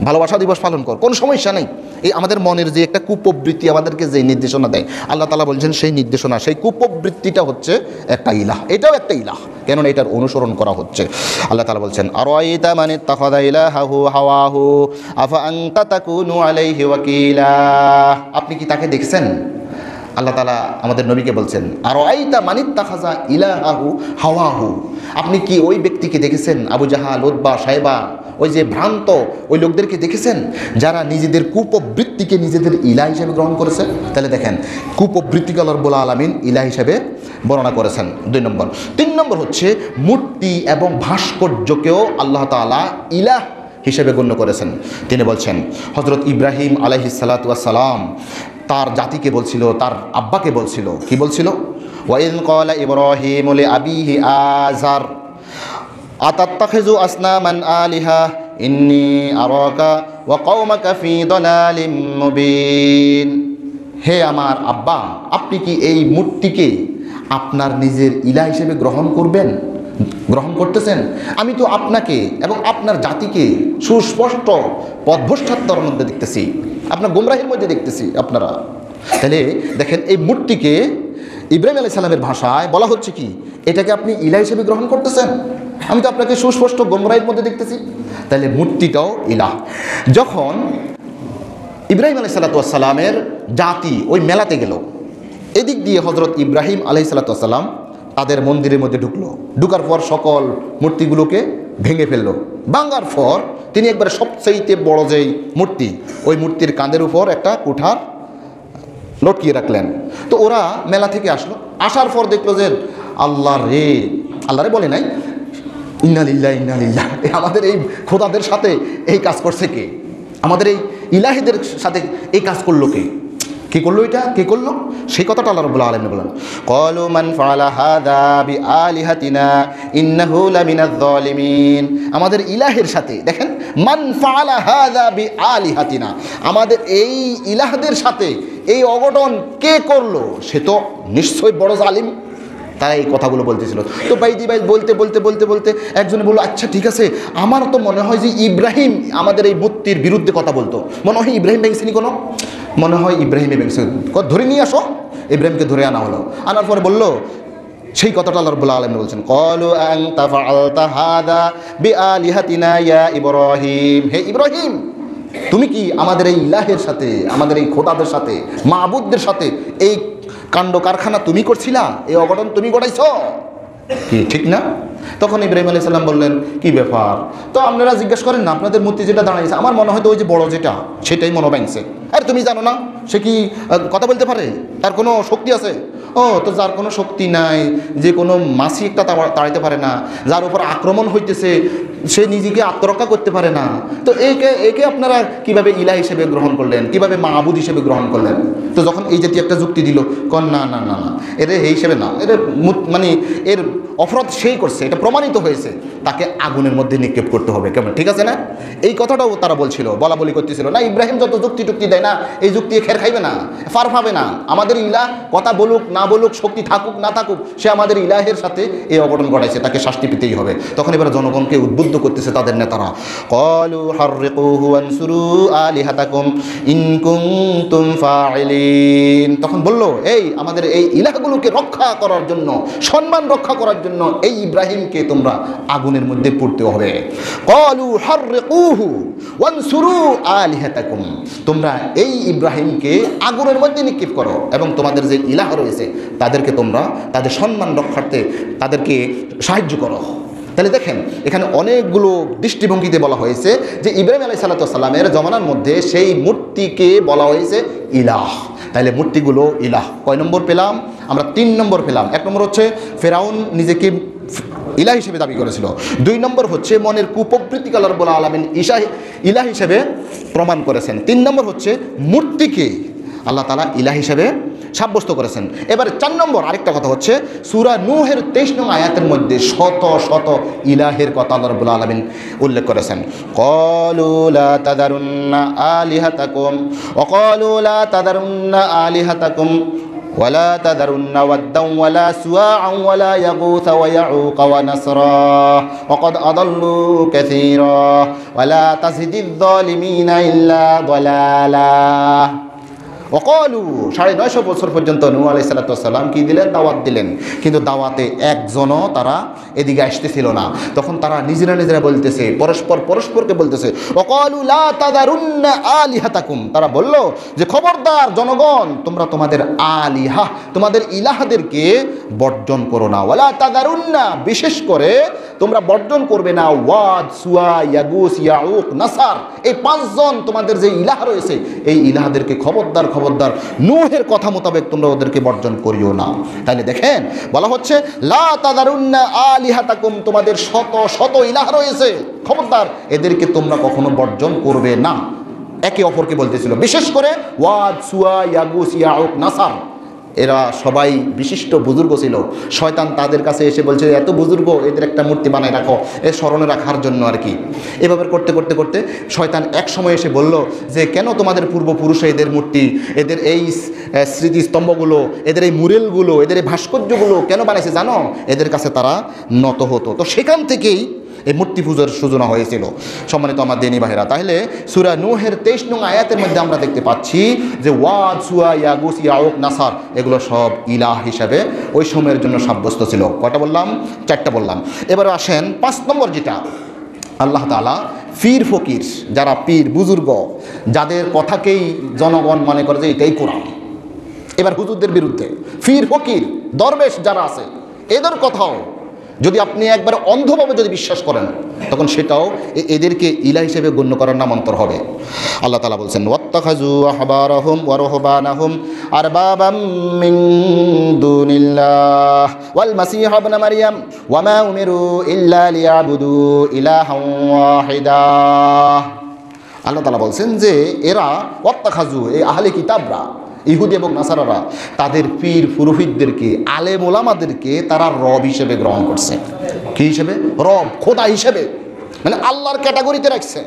ভালোবাসা দিবস পালন কর, কোনো সমস্যা নেই। এই আমাদের মনের যে একটা কুপ্রবৃত্তি আমাদেরকে যে নির্দেশনা দেয়, আল্লাহ তাআলা বলছেন সেই নির্দেশনা, সেই কুপ্রবৃত্তিটা হচ্ছে একটা ইলাহ, এটাও একটা ইলাহ, কেননা এটার অনুসরণ করা হচ্ছে। আল্লাহ তাআলা বলছেন আরাইতা মান ইত্তাখাযা ইলাহাহু হাওয়াহু আফা আনতা তাকুনু আলাইহি ওয়াকিলা। আপনি কি তাকে দেখছেন? আল্লাহ তাআলা আমাদের নবীকে বলছেন আরাইতা মান ইত্তাখাযা ইলাহাহু হাওয়াহু। আপনি কি ওই ব্যক্তিকে দেখেছেন, আবু জাহাল, উতবা, সাইবা, ওই যে ভ্রান্ত ওই লোকদেরকে দেখেছেন যারা নিজেদের কুপ্রবৃত্তিকে নিজেদের ইলাহ হিসেবে গ্রহণ করেছে? তাহলে দেখেন, কুপ্রবৃত্তিকে আল্লাহ রাব্বুল আলামিন ইলাহ হিসেবে বর্ণনা করেছেন। 2 নম্বর। 3 নম্বর হচ্ছে মূর্তি এবং ভাস্কর্যকেও আল্লাহ তাআলা ইলাহ হিসেবে গণ্য করেছেন। তিনি বলছেন হযরত ইব্রাহিম আলাইহিস সালাতু ওয়াস সালাম তার জাতিকে বলছিল, তার আব্বাকে বলছিল, কি বলছিল? ওয়াইয ক্বালা ইব্রাহিমু লিআবিহি আযার আতাত্তাখিযু আসনামান আলিহা ইন্নী আরাকা ওয়া কওমাকা ফি দালালিম মুবিন। হে আমার আব্বা, আপনি কি এই মূর্তিকে আপনার নিজের ইলাহ হিসেবে গ্রহণ করতেছেন? আমি তো আপনাকে এবং আপনার জাতিকে সুস্পষ্ট পথভ্রষ্টতার মধ্যে দেখতেছি, আপনার গোমরাহির মধ্যে দেখতেছি আপনারা। তাহলে দেখেন, এই মূর্তিকে ইব্রাহিম আলাইহিস সালামের ভাষায় বলা হচ্ছে কি, এটাকে আপনি ইলাহ হিসেবে গ্রহণ করতেছেন, আমি তো আপনাকে সুস্পষ্ট গোমরাহির মধ্যে দেখতেছি। তাহলে মূর্তিটাও ইলাহ। যখন ইব্রাহিম আলাইহিস সালামের জাতি ওই মেলাতে গেল, এদিক দিয়ে হযরত ইব্রাহিম আলাইহিস সালাম তাদের মন্দিরের মধ্যে ঢুকার পর সকল মূর্তিগুলোকে ভেঙে ফেললো। ভাঙার পর তিনি একবারে সবচেয়ে বড় যেই মূর্তি, ওই মূর্তির কাঁধের উপর একটা কুঠার লটকিয়ে রাখলেন। তো ওরা মেলা থেকে আসলো, আসার পর দেখলো যে আল্লাহ রে বলে নাই, ইন্না লিল্লাহি ইন্না লিল্লাহ, আমাদের এই খোদাদের সাথে এই কাজ করছে কে? আমাদের এই ইলাহিদের সাথে এই কাজ করলো কে? কি করলো এটা? কে করলো? সেই কথাটা আল্লাহ রাব্বুল আলামিন বলেন ক্বালু মান ফাআলা হাযা বিআলিহাতিনা ইন্নাহু লামিনাজ জালিমিন। আমাদের ইলাহের সাথে, দেখেন, মান ফাআলা হাযা বিআলিহাতিনা, আমাদের এই ইলাহদের সাথে এই অঘটন কে করলো? সে তো নিশ্চয়ই বড় জালিম। তারা এই কথাগুলো বলতেছিল। তো বাইদি বলতে বলতে বলতে বলতে একজনে বললো, আচ্ছা ঠিক আছে, আমার তো মনে হয় যে ইব্রাহিম আমাদের এই মূর্তির বিরুদ্ধে কথা বলতো, মনে হয় ইব্রাহিম ভেঙেছিনি কোনো, মনে হয় ইব্রাহিমে ভেঙেছে, ধরে নিয়ে আসো। ইব্রাহিমকে ধরে আনা হলো। আনার পরে বললো সেই কথাটা আল্লাহ রাব্বুল আলামিন বলছেন ক্বালু আনতা ফাআলতা হাযা বিআলিহাতিনা ইয়া ইব্রাহিম। হে ইব্রাহিম, তুমি কি আমাদের এই ইলাহের সাথে, আমাদের এই খোদাদের সাথে, মাবুদদের সাথে এই কাণ্ড কারখানা তুমি করছিলা, এই অঘটন তুমি ঘটাইছ, কি ঠিক না? তখন ইব্রাহিম আলাইহিস সালাম বললেন, কি ব্যাপার? তো আপনারা জিজ্ঞেস করেন না, আপনাদের মূর্তি যেটা দাঁড়াইছে, আমার মনে হয় তো ওই যে বড় যেটা, সেটাই মনে ভাঙছে। আর তুমি জানো না সে কি কথা বলতে পারে? তার কোনো শক্তি আছে? ও তো যার কোনো শক্তি নাই, যে কোনো মাছি একটা তাড়াইতে পারে না, যার উপর আক্রমণ হইতেছে সে নিজেকে আত্মরক্ষা করতে পারে না, তো একে আপনারা কিভাবে ইলাহ হিসেবে গ্রহণ করলেন, কিভাবে মাবুদ হিসেবে গ্রহণ করলেন? তো যখন এই জাতীয় একটা যুক্তি দিল, না না না না, এর এই হিসেবে না, এর মানে এর অপরাধ সেই করছে, এটা প্রমাণিত হয়েছে, তাকে আগুনের মধ্যে নিক্ষেপ করতে হবে, কেমন ঠিক আছে না? এই কথাটাও তারা বলছিল, বলা বলি করতেছিল। না, ইব্রাহিম যত যুক্তি টুক্তি দেয় না, এই যুক্তি খের খাইবে না, ফার পাবে না। আমাদের ইলাহ কথা বলুক না বলুক, শক্তি থাকুক না থাকুক, সে আমাদের ইলাহের সাথে এই অঘটন ঘটাইছে, তাকে শাস্তি পেতেই হবে। তখন এবার জনগণকে উদ্বুদ্ধ করতেছে তাদের নেতারা, ক্বালু হাররিকুহু ওয়ানসুরু আলিহাতাকুম ইন কুনতুম ফাইলিন। তখন বলল, এই আমাদের এই ইলাহগুলোকে রক্ষা করার জন্য, সম্মান রক্ষা করার জন্য এই ইব্রাহিমকে তোমরা আগুনের মধ্যে পড়তে হবে। ক্বালু হাররিকুহু ওয়ানসুরু আলিহাতাকুম, তোমরা এই ইব্রাহিমকে আগুনের মধ্যে নিক্ষেপ করো এবং তোমাদের যে ইলাহ রয়েছে তাদেরকে তোমরা তাদের সম্মান রক্ষার্থে তাদেরকে সাহায্য করো। তাহলে দেখেন এখানে অনেকগুলো দৃষ্টিভঙ্গিতে বলা হয়েছে যে ইব্রাহিম আলাইহিস সালামের জমানার মধ্যে সেই মূর্তিকে বলা হয়েছে ইলাহ। তাহলে মূর্তিগুলো ইলাহ। কয় নম্বর পেলাম আমরা? 3 নম্বর পেলাম। 1 নম্বর হচ্ছে ফেরাউন নিজেকে ইলাহ হিসেবে দাবি করেছিল। 2 নম্বর হচ্ছে মনের কুপ্রবৃত্তিকে আল্লাহ রাব্বুল আলামিন ইলাহ হিসেবে প্রমাণ করেছেন। 3 নম্বর হচ্ছে মূর্তিকে আল্লাহ তাআলা ইলাহ হিসেবে সাব্যস্ত করেছেন। এবার 4 নম্বর আরেকটা কথা হচ্ছে সূরা নূহের 23 নং আয়াতের মধ্যে শত শত ইলাহের কথা আল্লাহ রাব্বুল আলামিন উল্লেখ করেছেন। ক্বালু লা তাযারুন্না আলিহাতাকুম ওয়া ক্বালু লা তাযারুন্না আলিহাতাকুম ওয়ালা তাযারুন্না ওয়াদ্দান ওয়ালা সুওয়াআন ওয়ালা ইয়াগুথ ওয়া ইয়াউক ওয়া নাসরা ওয়া ক্বাদ আদাল্লু কাসীরা ওয়ালা তাজিদিয যালিমিনা ইল্লা দালালা। ওয়াকালু 950 বছর পর্যন্ত নূহ আলাইহিস সালাম কি দিলেন? দাওয়াত দিলেন, কিন্তু দাওয়াতে একজনও তারা এদিকে আসতেছিল না। তখন তারা নিজেরা বলতেছে, পরস্পরকে বলতেছে ওয়াকালু লা তাযারুন্না আলিহাতাকুম, তারা বলল যে খবরদার জনগণ, তোমরা তোমাদের আলিহা, তোমাদের ইলাহদেরকে বর্জন করো না। ওয়ালা তাযারুন্না, বিশেষ করে তোমরা বর্জন করবে না ওয়াদ, সুয়া, ইয়াগুস, ইয়াউক, নাসার, এই 5 জন তোমাদের যে ইলাহ রয়েছে এই ইলাহদেরকে খবরদার নূহের কথা মোতাবেক তোমরা ওদেরকে বর্জন করিও না। তাইলে দেখেন বলা হচ্ছে লা তাযারুন্না আলিহাতাকুম, তোমাদের শত শত ইলাহ রয়েছে, খবরদার এদেরকে তোমরা কখনো বর্জন করবে না। একে অপরকে বলতেছিল, বিশেষ করে ওয়াদ, সুয়া, ইয়াগুস, ইয়াউক, নাসার, এরা সবাই বিশিষ্ট বুজুর্গ ছিল। শয়তান তাদের কাছে এসে বলছে এত বুজুর্গ, এদের একটা মূর্তি বানায় রাখো, এর স্মরণে রাখার জন্য আর কি। এভাবে করতে শয়তান এক সময় এসে বলল যে কেন তোমাদের পূর্বপুরুষে এদের মূর্তি, এদের এই স্মৃতিস্তম্ভগুলো, এদের এই মুরেলগুলো, এদের এই ভাস্কর্যগুলো কেন বানাইছে জানো? এদের কাছে তারা নত হতো। তো সেখান থেকেই এই মূর্তি পূজার সূচনা হয়েছিল। সম্মানিত আমার দিনী ভাইরা, তাহলে সূরা নূহের 23 নং আয়াতের মধ্যে আমরা দেখতে পাচ্ছি যে ওয়াদ, সুয়া, ইয়াগুস, ইয়াউক, নাসার এগুলো সব ইলাহ হিসাবে ওই সময়ের জন্য সাব্যস্ত ছিল। কয়টা বললাম? 4টা বললাম। এবারে আসেন 5 নম্বর, যেটা আল্লাহ তাআলা পীর ফকির, যারা পীর বুজুর্গ, যাদের কথাকেই জনগণ মনে করে যে এটাই কোরআন। এবার হুজুরদের বিরুদ্ধে পীর ফকির দরবেশ যারা আছে এদের কথাও যদি আপনি একবার অন্ধভাবে যদি বিশ্বাস করেন তখন সেটাও এদেরকে ইলাহ হিসেবে গণ্য করার নামান্তর হবে। আল্লাহ তাআলা বলছেন ওয়াত্তাখাযু আহবারাহুম ওয়া রুহবানাহুম আরবাবাম মিন দুনিল্লাহ ওয়াল মাসীহ ইবনে মারইয়াম ওয়া মা উমিরু ইল্লা লিয়াবুদু ইলাহান ওয়াহিদা। আল্লাহ তাআলা বলছেন যে এরা ওয়াত্তাখাযু, এই আহলে কিতাবরা, ইহুদি এবং নাসারারা তাদের পীর পুরোহিতদেরকে, আলেম ওলামাদেরকে তারা রব হিসেবে গ্রহণ করছে। কি হিসেবে? রব, খোদা হিসেবে, মানে আল্লাহর ক্যাটাগরিতে রাখছে।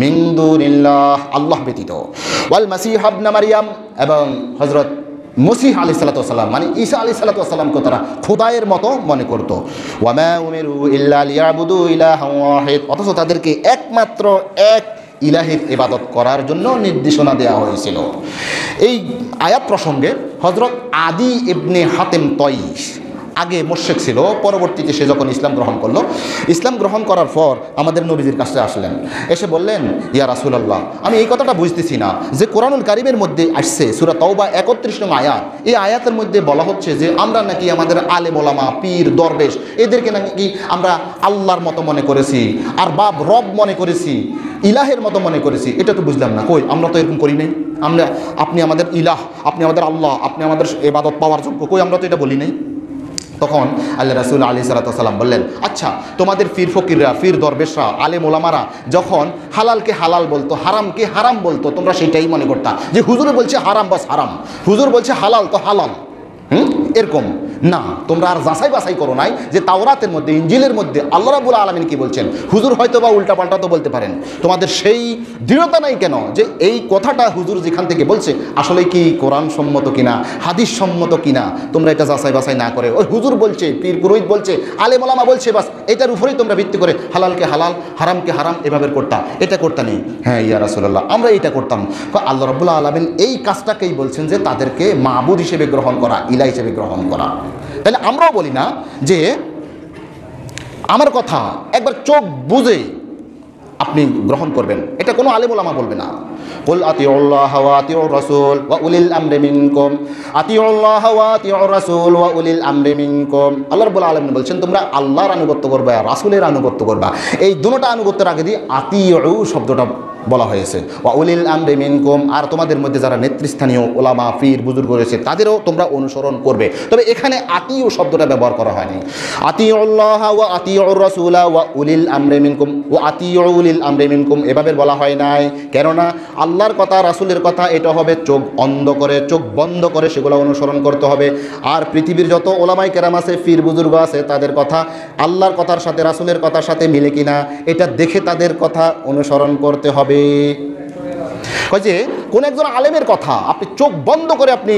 মিন দুনিল্লাহ, আল্লাহ ব্যতীত। ওয়াল মাসীহ ইবনে মারইয়াম, এবং হযরত মসীহ আলাইহিস সালাম মানে ঈসা আলাইহিস সালামকে তারা খোদায়ের মতো মনে করত। ওয়া মা উমিরু ইল্লা লিয়াবুদু ইলাহান ওয়াহিদ, অথচ তাদেরকে একমাত্র এক ইলাহের ইবাদত করার জন্য নির্দেশনা দেওয়া হয়েছিল। এই আয়াত প্রসঙ্গে হযরত আদি ইবনে হাতেম তয়ী আগে মুশরিক ছিল, পরবর্তীতে সে যখন ইসলাম গ্রহণ করলো, ইসলাম গ্রহণ করার পর আমাদের নবীজির কাছে আসলেন, এসে বললেন ইয়া রাসূলুল্লাহ, আমি এই কথাটা বুঝতেছি না যে কোরআনুল কারীমের মধ্যে আসছে সূরা তাওবা 31 নং আয়াত, এই আয়াতের মধ্যে বলা হচ্ছে যে আমরা নাকি আমাদের আলেম ওলামা, পীর, দরবেশ এদেরকে নাকি আমরা আল্লাহর মতো মনে করেছি, আর বাব রব মনে করেছি, ইলাহের মতো মনে করেছি। এটা তো বুঝলাম না, কই আমরা তো এরকম করি নাই। আপনি আমাদের ইলাহ, আপনি আমাদের আল্লাহ, আপনি আমাদের ইবাদত পাওয়ার যোগ্য, কই আমরা তো এটা বলি নাই। তখন আল্লাহ রাসূল আলাইহিস সালাম বললেন, আচ্ছা তোমাদের পীর ফকিররা, পীর দরবেশরা, আলেম ওলামারা যখন হালালকে হালাল বলতো, হারামকে হারাম বলতো, তোমরা সেটাই মনে করতা যে হুজুর বলছে হারাম বাস হারাম, হুজুর বলছে হালাল তো হালাল। এরকম না, তোমরা আর যাচাই বাছাই করো নাই যে তাওরাতের মধ্যে, ইনজিলের মধ্যে আল্লাহ রাব্বুল আলামিন কি বলছেন। হুজুর হয়তো বা উল্টা পাল্টা তো বলতে পারেন, তোমাদের সেই দৃঢ়তা নাই কেন যে এই কথাটা হুজুর যেখান থেকে বলছে আসলে কি কোরআন সম্মত কিনা, হাদিস সম্মত কিনা, তোমরা এটা যাচাই বাছাই না করে ওই হুজুর বলছে, পীর পুরোহিত বলছে, আলেম ওলামা বলছে, বাস এটার উপরেই তোমরা ভিত্তি করে হালালকে হালাল, হারামকে হারাম এভাবে করতা, এটা করতা নেই। হ্যাঁ ইয়া রাসূলুল্লাহ, আমরা এটা করতাম। আল্লাহ রাব্বুল আলামিন এই কাজটাকেই বলছেন যে তাদেরকে মাবুদ হিসেবে গ্রহণ করা, ইলাহ হিসেবে গ্রহণ করা। তাহলে আমরাও বলি না যে আমার কথা একবার চোখ বুঝে আপনি গ্রহণ করবেন, এটা কোনো আলেম ওলামা বলবে না, কুল আতিউল্লাহ ওয়া আতিউর রাসূল ওয়া উলিল আমরি মিনকুম, আতিউল্লাহ ওয়া আতিউর রাসূল ওয়া উলিল আমরি মিনকুম। আল্লাহ রাব্বুল আলামিন বলছেন তোমরা আল্লাহর আনুগত্য করবে আর রাসূলের আনুগত্য করবা। এই দুটোটা আনুগত্যের আগে দিয়ে আতিউ শব্দটা বলা হয়েছে, ওয়া উলিল আমরি মিনকুম, আর তোমাদের মধ্যে যারা নেতৃস্থানীয় ওলামা পীর বুজুর্গ রয়েছে তাদেরও তোমরা অনুসরণ করবে। তবে এখানে আতিউ শব্দটা ব্যবহার করা হয়নি। আতিউল্লাহ ওয়া আতিউর রাসূলা ওয়া উলিল আমরি মিনকুম, ওয়া আতিউ উলিল আমরি মিনকুম এভাবে বলা হয় নাই, কেননা আল্লাহর কথা রাসূলের কথা এটা হবে চোখ অন্ধ করে, চোখ বন্ধ করে সেগুলো অনুসরণ করতে হবে। আর পৃথিবীর যত ওলামায়ে কেরাম আছে, পীর বুজুর্গ আছে, তাদের কথা আল্লাহর কথার সাথে রাসূলের কথার সাথে মিলে কিনা এটা দেখে তাদের কথা অনুসরণ করতে হবে। যে কোন একজন আলেমের কথা আপনি চোখ বন্ধ করে আপনি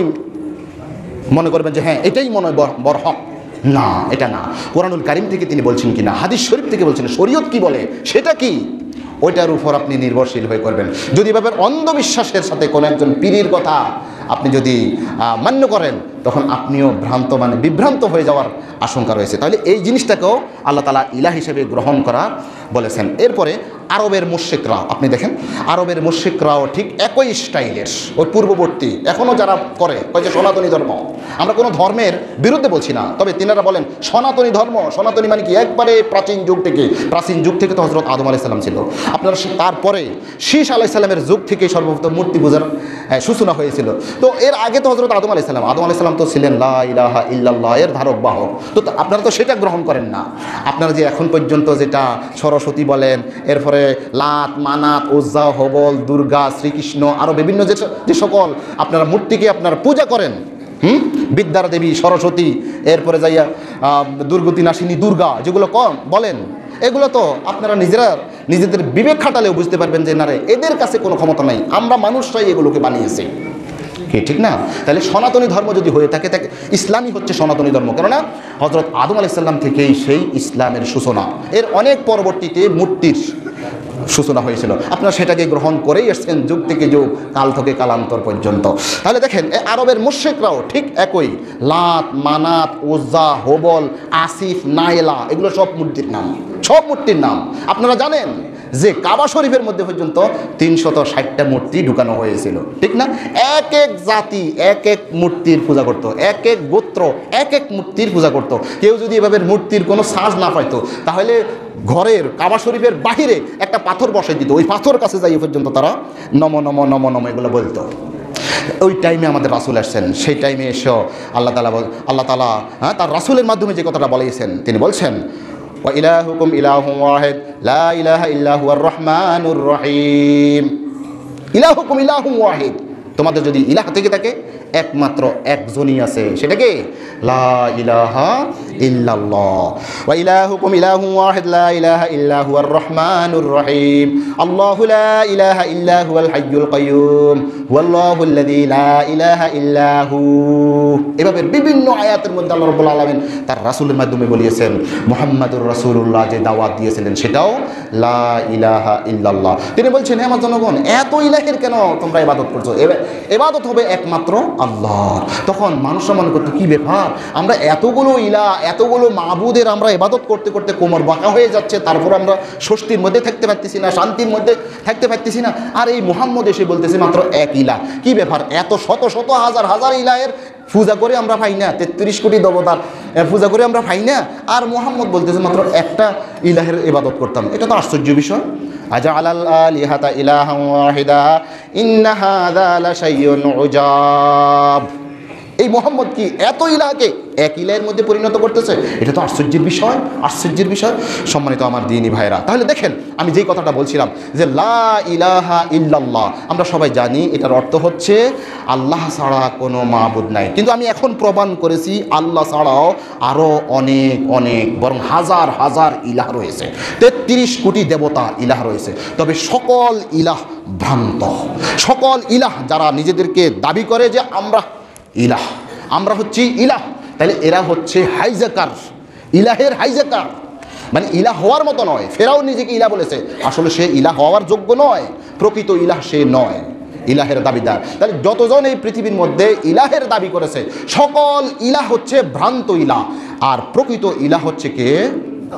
মনে করবেন যে হ্যাঁ এটাই মনে হয় বড় হক, না এটা না। কোরআনুল কারীম থেকে তিনি বলছেন কিনা, হাদিস শরীফ থেকে বলছেন, শরীয়ত কি বলে সেটা কি, ওইটার উপর আপনি নির্ভরশীল হয়ে করবেন। যদি এভাবে অন্ধবিশ্বাসের সাথে কোনো একজন পীরের কথা আপনি যদি মান্য করেন তখন আপনিও বিভ্রান্ত হয়ে যাওয়ার আশঙ্কা রয়েছে। তাহলে এই জিনিসটাকেও আল্লাহ তাআলা ইলাহ হিসেবে গ্রহণ করা বলেছেন। এরপরে আরবের মুশরিকরা, আপনি দেখেন আরবের মুশরিকরাও ঠিক একই স্টাইলের, ওই পূর্ববর্তী এখনও যারা করে ওই যে সনাতনী ধর্ম, আমরা কোনো ধর্মের বিরুদ্ধে বলছি না, তবে তিনারা বলেন সনাতনী ধর্ম। সনাতনী মানে কি, একবারে প্রাচীন যুগ থেকে তো হযরত আদম আলাইহিস সালাম ছিল। আপনারা তারপরে শীষ আলাইহিস সালামের যুগ থেকে সর্বপ্রথম মূর্তি পূজার সূচনা হয়েছিল। তো এর আগে তো হযরত আদম আলাইহিস সালাম তো ছিলেন লা ইলাহা ইল্লাল্লাহ এর ধারক বাহক। তো আপনারা তো সেটা গ্রহণ করেন না। আপনারা যে এখন পর্যন্ত যেটা সরস্বতী বলেন, এরপরে লাত মানাত উজ্জা হবল দুর্গা শ্রীকৃষ্ণ আরও বিভিন্ন যে সকল আপনারা মূর্তিকে আপনারা পূজা করেন, বিদ্যার দেবী সরস্বতী, এরপরে যাইয়া দুর্গতি নাশিনী দুর্গা যেগুলো বলেন, এগুলো তো আপনারা নিজেদের বিবেক খাটালেও বুঝতে পারবেন যে না রে, এদের কাছে কোনো ক্ষমতা নাই, আমরা মানুষরাই এগুলোকে বানিয়েছি। কি ঠিক না? তাহলে সনাতনী ধর্ম যদি হয়ে থাকে ইসলামই হচ্ছে সনাতনী ধর্ম, কেননা হযরত আদম আলাইহিস সালাম থেকেই সেই ইসলামের সূচনা। এর অনেক পরবর্তীতে মূর্তির সূচনা হয়েছিল, আপনারা সেটাকে গ্রহণ করেই এসছেন যুগ থেকে যুগ, কাল থেকে কালান্তর পর্যন্ত। তাহলে দেখেন আরবের মুশরিকরাও ঠিক একই, লাত মানাত উজ্জা হবল আসিফ নাইলা এগুলো সব মূর্তির নাম। আপনারা জানেন যে কাবা শরীফের মধ্যে পর্যন্ত 360টা মূর্তি ঢুকানো হয়েছিল, ঠিক না? এক এক জাতি এক এক মূর্তির পূজা করত, এক এক গোত্র এক এক মূর্তির পূজা করত। কেউ যদি এভাবে মূর্তির কোনো সাজ না পাইতো তাহলে ঘরের কাবা শরীফের বাহিরে একটা পাথর বসাই দিত, ওই পাথর কাছে যাই পর্যন্ত তারা নম নম নম নম এগুলো বলতো। ওই টাইমে আমাদের রাসূল আসছেন, সেই টাইমে এসে আল্লাহ তাআলা তার রাসূলের মাধ্যমে যে কথাটা বলেছেন, তিনি বলছেন ওয়া ইলাহুকুম ইলাহুন ওয়াহিদ লা ইলাহা ইল্লা হুয়ার রহমানুর রহিম। ইলাহুকুম ইলাহুন ওয়াহিদ, তোমাদের যদি ইলাহ থেকে থাকে একমাত্র একজনই আছে, সেটা কি? লা ইলাহা ইল্লাল্লাহ। ওয়া ইলাহুকুম ইলাহুন ওয়াহিদ লা ইলাহা ইল্লা হুয়ার রহমানুর রহিম। আল্লাহু লা ইলাহা ইল্লা হুয়াল হাইয়ুল কাইয়্যুম ওয়াল্লাহুল্লাযী লা ইলাহা ইল্লা হু। এভাবে বিভিন্ন আয়াতের মধ্যে আল্লাহ রাব্বুল আলামিন তার রাসূলের মাধ্যমে বলিয়েছেন। মুহাম্মাদুর রাসূলুল্লাহ যে দাওয়াত দিয়েছিলেন সেটাও লা ইলাহা ইল্লাল্লাহ। তিনি বলছেন, হে আমার জনগণ, এত ইলাহের কেন তোমরা ইবাদত করছো? ইবাদত হবে একমাত্র আল্লাহর। তখন মানুষরা মনে করতো কি ব্যাপার, আমরা এতগুলো ইলাহ এতগুলো মাবুদের আমরা ইবাদত করতে করতে কোমর বাঁকা হয়ে যাচ্ছে, তারপর আমরা স্বস্তির মধ্যে থাকতে পারতেছি না, শান্তির মধ্যে থাকতে পারতেছি না, আর এই মুহাম্মদ এসে বলতেছে মাত্র এক ইলাহ। কি ব্যাপার, এত শত শত হাজার হাজার ইলাহের পূজা করে আমরা পাই না, 33 কোটি দেবতার পূজা করে আমরা পাই না, আর মুহাম্মদ বলতেছে মাত্র একটা ইলাহের ইবাদত করতাম। এটা তো আশ্চর্য বিষয়। আজআলাল আলিহাতা ইলাহান ওয়াহিদা ইন্না হাযা লাশাইউন উজাব। এই মুহাম্মদ কি এত ইলাহকে এক ইলাহের মধ্যে পরিণত করতেছে? এটা তো আশ্চর্যের বিষয়। সম্মানিত আমার দ্বীনী ভাইরা, তাহলে দেখেন আমি যেই কথাটা বলছিলাম যে লা ইলাহা ইল্লাল্লাহ, আমরা সবাই জানি এটার অর্থ হচ্ছে আল্লাহ ছাড়া কোনো মাবুদ নাই। কিন্তু আমি এখন প্রমাণ করেছি আল্লাহ ছাড়াও আরও অনেক বরং হাজার হাজার ইলাহ রয়েছে, 33 কোটি দেবতা ইলাহ রয়েছে। তবে সকল ইলাহ ভ্রান্ত। সকল ইলাহ যারা নিজেদেরকে দাবি করে যে আমরা হচ্ছি ইলাহ, তাহলে এরা হচ্ছে হাইজাকার, ইলাহের হাইজাকার, মানে ইলাহ হওয়ার মতো নয়। ফেরাও নিজেকে ইলাহ বলেছে, আসলে সে ইলাহ হওয়ার যোগ্য নয়, প্রকৃত ইলাহ সে নয়, ইলাহের দাবিদার। তাহলে যতজন এই পৃথিবীর মধ্যে ইলাহের দাবি করেছে সকল ইলাহ হচ্ছে ভ্রান্ত ইলাহ, আর প্রকৃত ইলাহ হচ্ছে কে?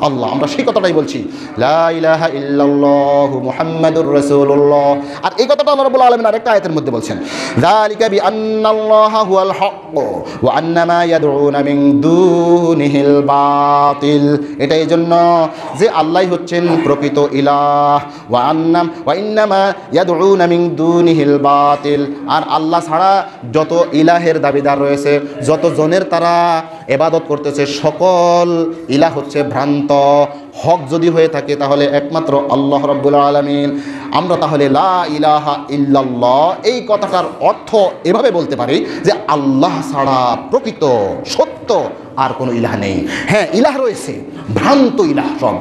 আল্লাহ। আমরা সেই কথাটাই বলছি, লা ইলাহা ইল্লাল্লাহু মুহাম্মাদুর রাসূলুল্লাহ। আর এই কথাটা আল্লাহ রাব্বুল আলামিন আরেকটা আয়াতের মধ্যে বলছেন, যালিকা বিআন্নাল্লাহা হুয়াল হক ওয়া আন্না মা ইয়াদউনা মিন দুনিহিল বাতিল। এটা এই জন্য যে আল্লাহই হচ্ছেন প্রকৃত ইলাহ, ওয়া ইন্নামা ইয়াদউনা মিন দুনিহিল বাতিল। আর আল্লাহ ছাড়া যত ইলাহের দাবিদার রয়েছে, যত জনের তারা ইবাদত করতেছে, সকল ইলাহ হচ্ছে ভ্রান্ত। হক যদি হয়ে থাকে তাহলে একমাত্র আল্লাহ রাব্বুল আলামিন। আমরা তাহলে লা ইলাহা ইল্লাল্লাহ এই কথাটার অর্থ এভাবে বলতে পারি যে আল্লাহ ছাড়া প্রকৃত সত্য আর কোনো ইলাহ নেই। হ্যাঁ, ইলাহ রয়েছে, ভ্রান্ত ইলাহ সব,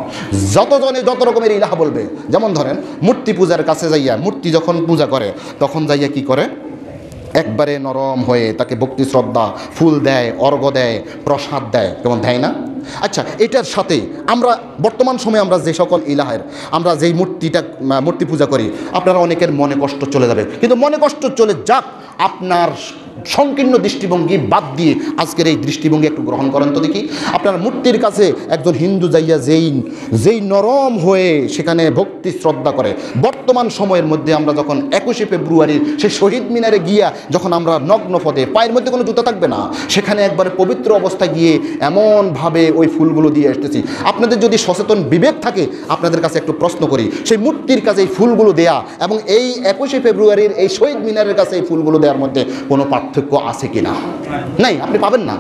যতজনে যত রকমের ইলাহ বলবে। যেমন ধরেন মূর্তি পূজার কাছে যাইয়া, মূর্তি যখন পূজা করে তখন যাইয়া কি করে, একবারে নরম হয়ে তাকে ভক্তি শ্রদ্ধা, ফুল দেয়, অর্ঘ্য দেয়, প্রসাদ দেয়, কেমন দেয় না? আচ্ছা, এটার সাথে আমরা বর্তমান সময়ে আমরা যে সকল ইলাহের আমরা যেই মূর্তি পূজা করি, আপনারা অনেকের মনে কষ্ট চলে যাবে, কিন্তু মনে কষ্ট চলে যাক, আপনার সংকীর্ণ দৃষ্টিভঙ্গি বাদ দিয়ে আজকের এই দৃষ্টিভঙ্গি একটু গ্রহণ করেন তো দেখি। আপনার মূর্তির কাছে একজন হিন্দু যাইয়া যেই নরম হয়ে সেখানে ভক্তি শ্রদ্ধা করে, বর্তমান সময়ের মধ্যে আমরা যখন 21শে ফেব্রুয়ারির সেই শহীদ মিনারে গিয়া যখন আমরা নগ্ন পদে, পায়ের মধ্যে কোনো জুতা থাকবে না, সেখানে একবারে পবিত্র অবস্থায় গিয়ে এমনভাবে ওই ফুলগুলো দিয়ে আসতেছি। আপনাদের যদি সচেতন বিবেক থাকে, আপনাদের কাছে একটু প্রশ্ন করি, সেই মূর্তির কাছে এই ফুলগুলো দেয়া এবং এই 21শে ফেব্রুয়ারির এই শহীদ মিনারের কাছে এই ফুলগুলো দেওয়ার মধ্যে কোনো পার্থক্য আছে কিনা? নাই, আপনি পাবেন না।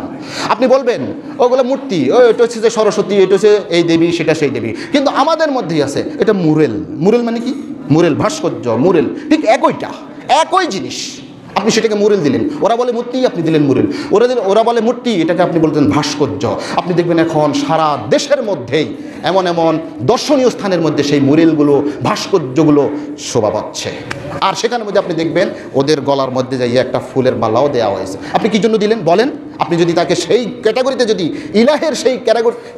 আপনি বলবেন ওগুলো মূর্তি, এটা হচ্ছে যে সরস্বতী, এটা হচ্ছে এই দেবী, সেটা সেই দেবী, কিন্তু আমাদের মধ্যেই আছে এটা মুরেল। মুরেল মানে কি? মুরেল, ভাস্কর্য, মুরেল, ঠিক একই জিনিস। আপনি সেটাকে মুরেল দিলেন, ওরা বলে মূর্তি, আপনি দিলেন মুরেল। ওরা বলে মূর্তি, এটাকে আপনি বলতেন ভাস্কর্য। আপনি দেখবেন এখন সারা দেশের মধ্যেই এমন দর্শনীয় স্থানের মধ্যে সেই মুরেলগুলো, ভাস্কর্যগুলো শোভা পাচ্ছে। আর সেখানের মধ্যে আপনি দেখবেন ওদের গলার মধ্যে যাইয়ে একটা ফুলের মালাও দেওয়া হয়েছে। আপনি কি জন্য দিলেন বলেন? আপনি যদি তাকে সেই ক্যাটাগরিতে, যদি ইলাহের সেই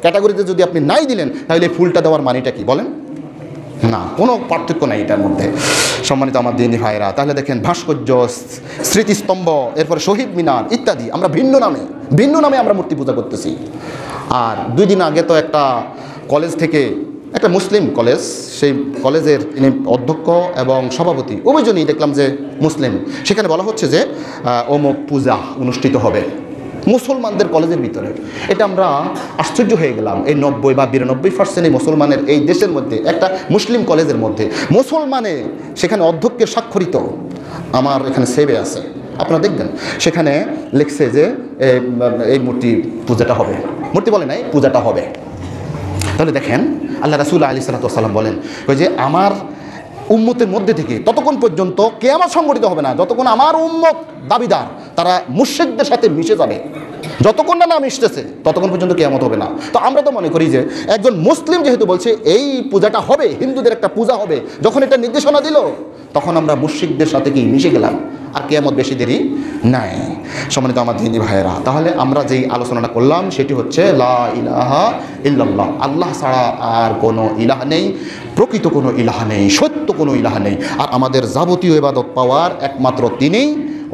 ক্যাটাগরিতে যদি আপনি নাই দিলেন, তাহলে ফুলটা দেওয়ার মানেটা কি বলেন? না, কোনো পার্থক্য নাই এটার মধ্যে। সম্মানিত আমার দিনী ভাইরা, তাহলে দেখেন ভাস্কর্য, স্মৃতিস্তম্ভ, এরপরে শহীদ মিনার ইত্যাদি আমরা ভিন্ন নামে আমরা মূর্তি পূজা করতেছি। আর 2 দিন আগে তো একটা কলেজ থেকে, একটা মুসলিম কলেজ, সেই কলেজের তিনি অধ্যক্ষ এবং সভাপতি উভয়জনই দেখলাম যে মুসলিম। সেখানে বলা হচ্ছে যে অমুক পূজা অনুষ্ঠিত হবে মুসলমানদের কলেজের ভিতরে। এটা আমরা আশ্চর্য হয়ে গেলাম। এই 90 বা 92% মুসলমানের এই দেশের মধ্যে, একটা মুসলিম কলেজের মধ্যে মুসলমানে, সেখানে অধ্যক্ষের স্বাক্ষরিত, আমার এখানে সেভে আছে, আপনারা দেখবেন সেখানে লিখছে যে এই মূর্তি পূজাটা হবে। মূর্তি বলে নাই, পূজাটা হবে। তাহলে দেখেন আল্লাহ রাসূল আলাইহিস সালাতু ওয়াস সালাম বলেন যে আমার উম্মতের মধ্যে থেকে ততক্ষণ পর্যন্ত কিয়ামত সংঘটিত হবে না যতক্ষণ আমার উম্মত দাবিদার তারা মুশরিকদের সাথে মিশে যাবে। যতক্ষণ না মিশতেছে ততক্ষণ পর্যন্ত কিয়ামত হবে না। তো আমরা তো মনে করি যে একজন মুসলিম যেহেতু বলছে এই পূজাটা হবে, হিন্দুদের একটা পূজা হবে, যখন এটা নির্দেশনা দিল তখন আমরা মুশরিকদের সাথে কি মিশে গেলাম, আর কিয়ামত বেশি দেরি নাই। সম্মানিত আমার দিনী ভাইয়েরা, তাহলে আমরা যেই আলোচনাটা করলাম সেটি হচ্ছে লা ইলাহা ইল্লাল্লাহ, আল্লাহ ছাড়া আর কোনো ইলাহ নেই, প্রকৃত কোনো ইলাহ নেই, সত্য কোনো ইলাহ নেই, আর আমাদের যাবতীয় ইবাদত পাওয়ার একমাত্র তিনিই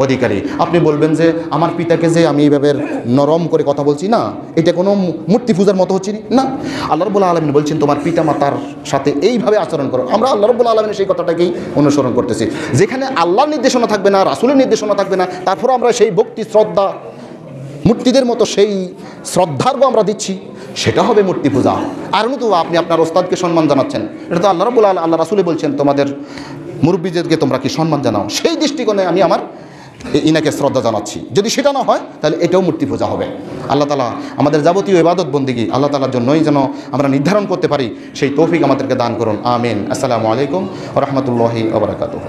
অধিকারী। আপনি বলবেন যে আমার পিতাকে যে আমি এইভাবে নরম করে কথা বলছি না, এটা কোনো মূর্তি পূজার মতো হচ্ছে না। আল্লাহ রাব্বুল আলামিন বলছেন তোমার পিতা মাতার সাথে এইভাবে আচরণ করো। আমরা আল্লাহ রাব্বুল আলামিনের সেই কথাটাকেই অনুসরণ করতেছি। যেখানে আল্লাহর নির্দেশনা থাকবে না, রাসূলের নির্দেশনা থাকবে না, তারপরে আমরা সেই ভক্তি শ্রদ্ধা মূর্তিদের মতো সেই শ্রদ্ধার্ঘ্য আমরা দিচ্ছি, সেটা হবে মূর্তি পূজা। আর তো আপনি আপনার ওস্তাদকে সম্মান জানাচ্ছেন, এটা তো আল্লাহ রাসূলে বলছেন তোমাদের মুরব্বীদেরকে তোমরা কি সম্মান জানাও, সেই দৃষ্টিকোণে আমি আমার ইনাকে শ্রদ্ধা জানাচ্ছি। যদি সেটা না হয় তাহলে এটাও মূর্তি পূজা হবে। আল্লাহ তাআলা আমাদের যাবতীয় ইবাদত বন্দেগী আল্লাহ তাআলার জন্যই যেন আমরা নির্ধারণ করতে পারি, সেই তৌফিক আমাদেরকে দান করুন। আমিন। আসসালামু আলাইকুম ওয়া রাহমাতুল্লাহি ওয়া বারাকাতুহু।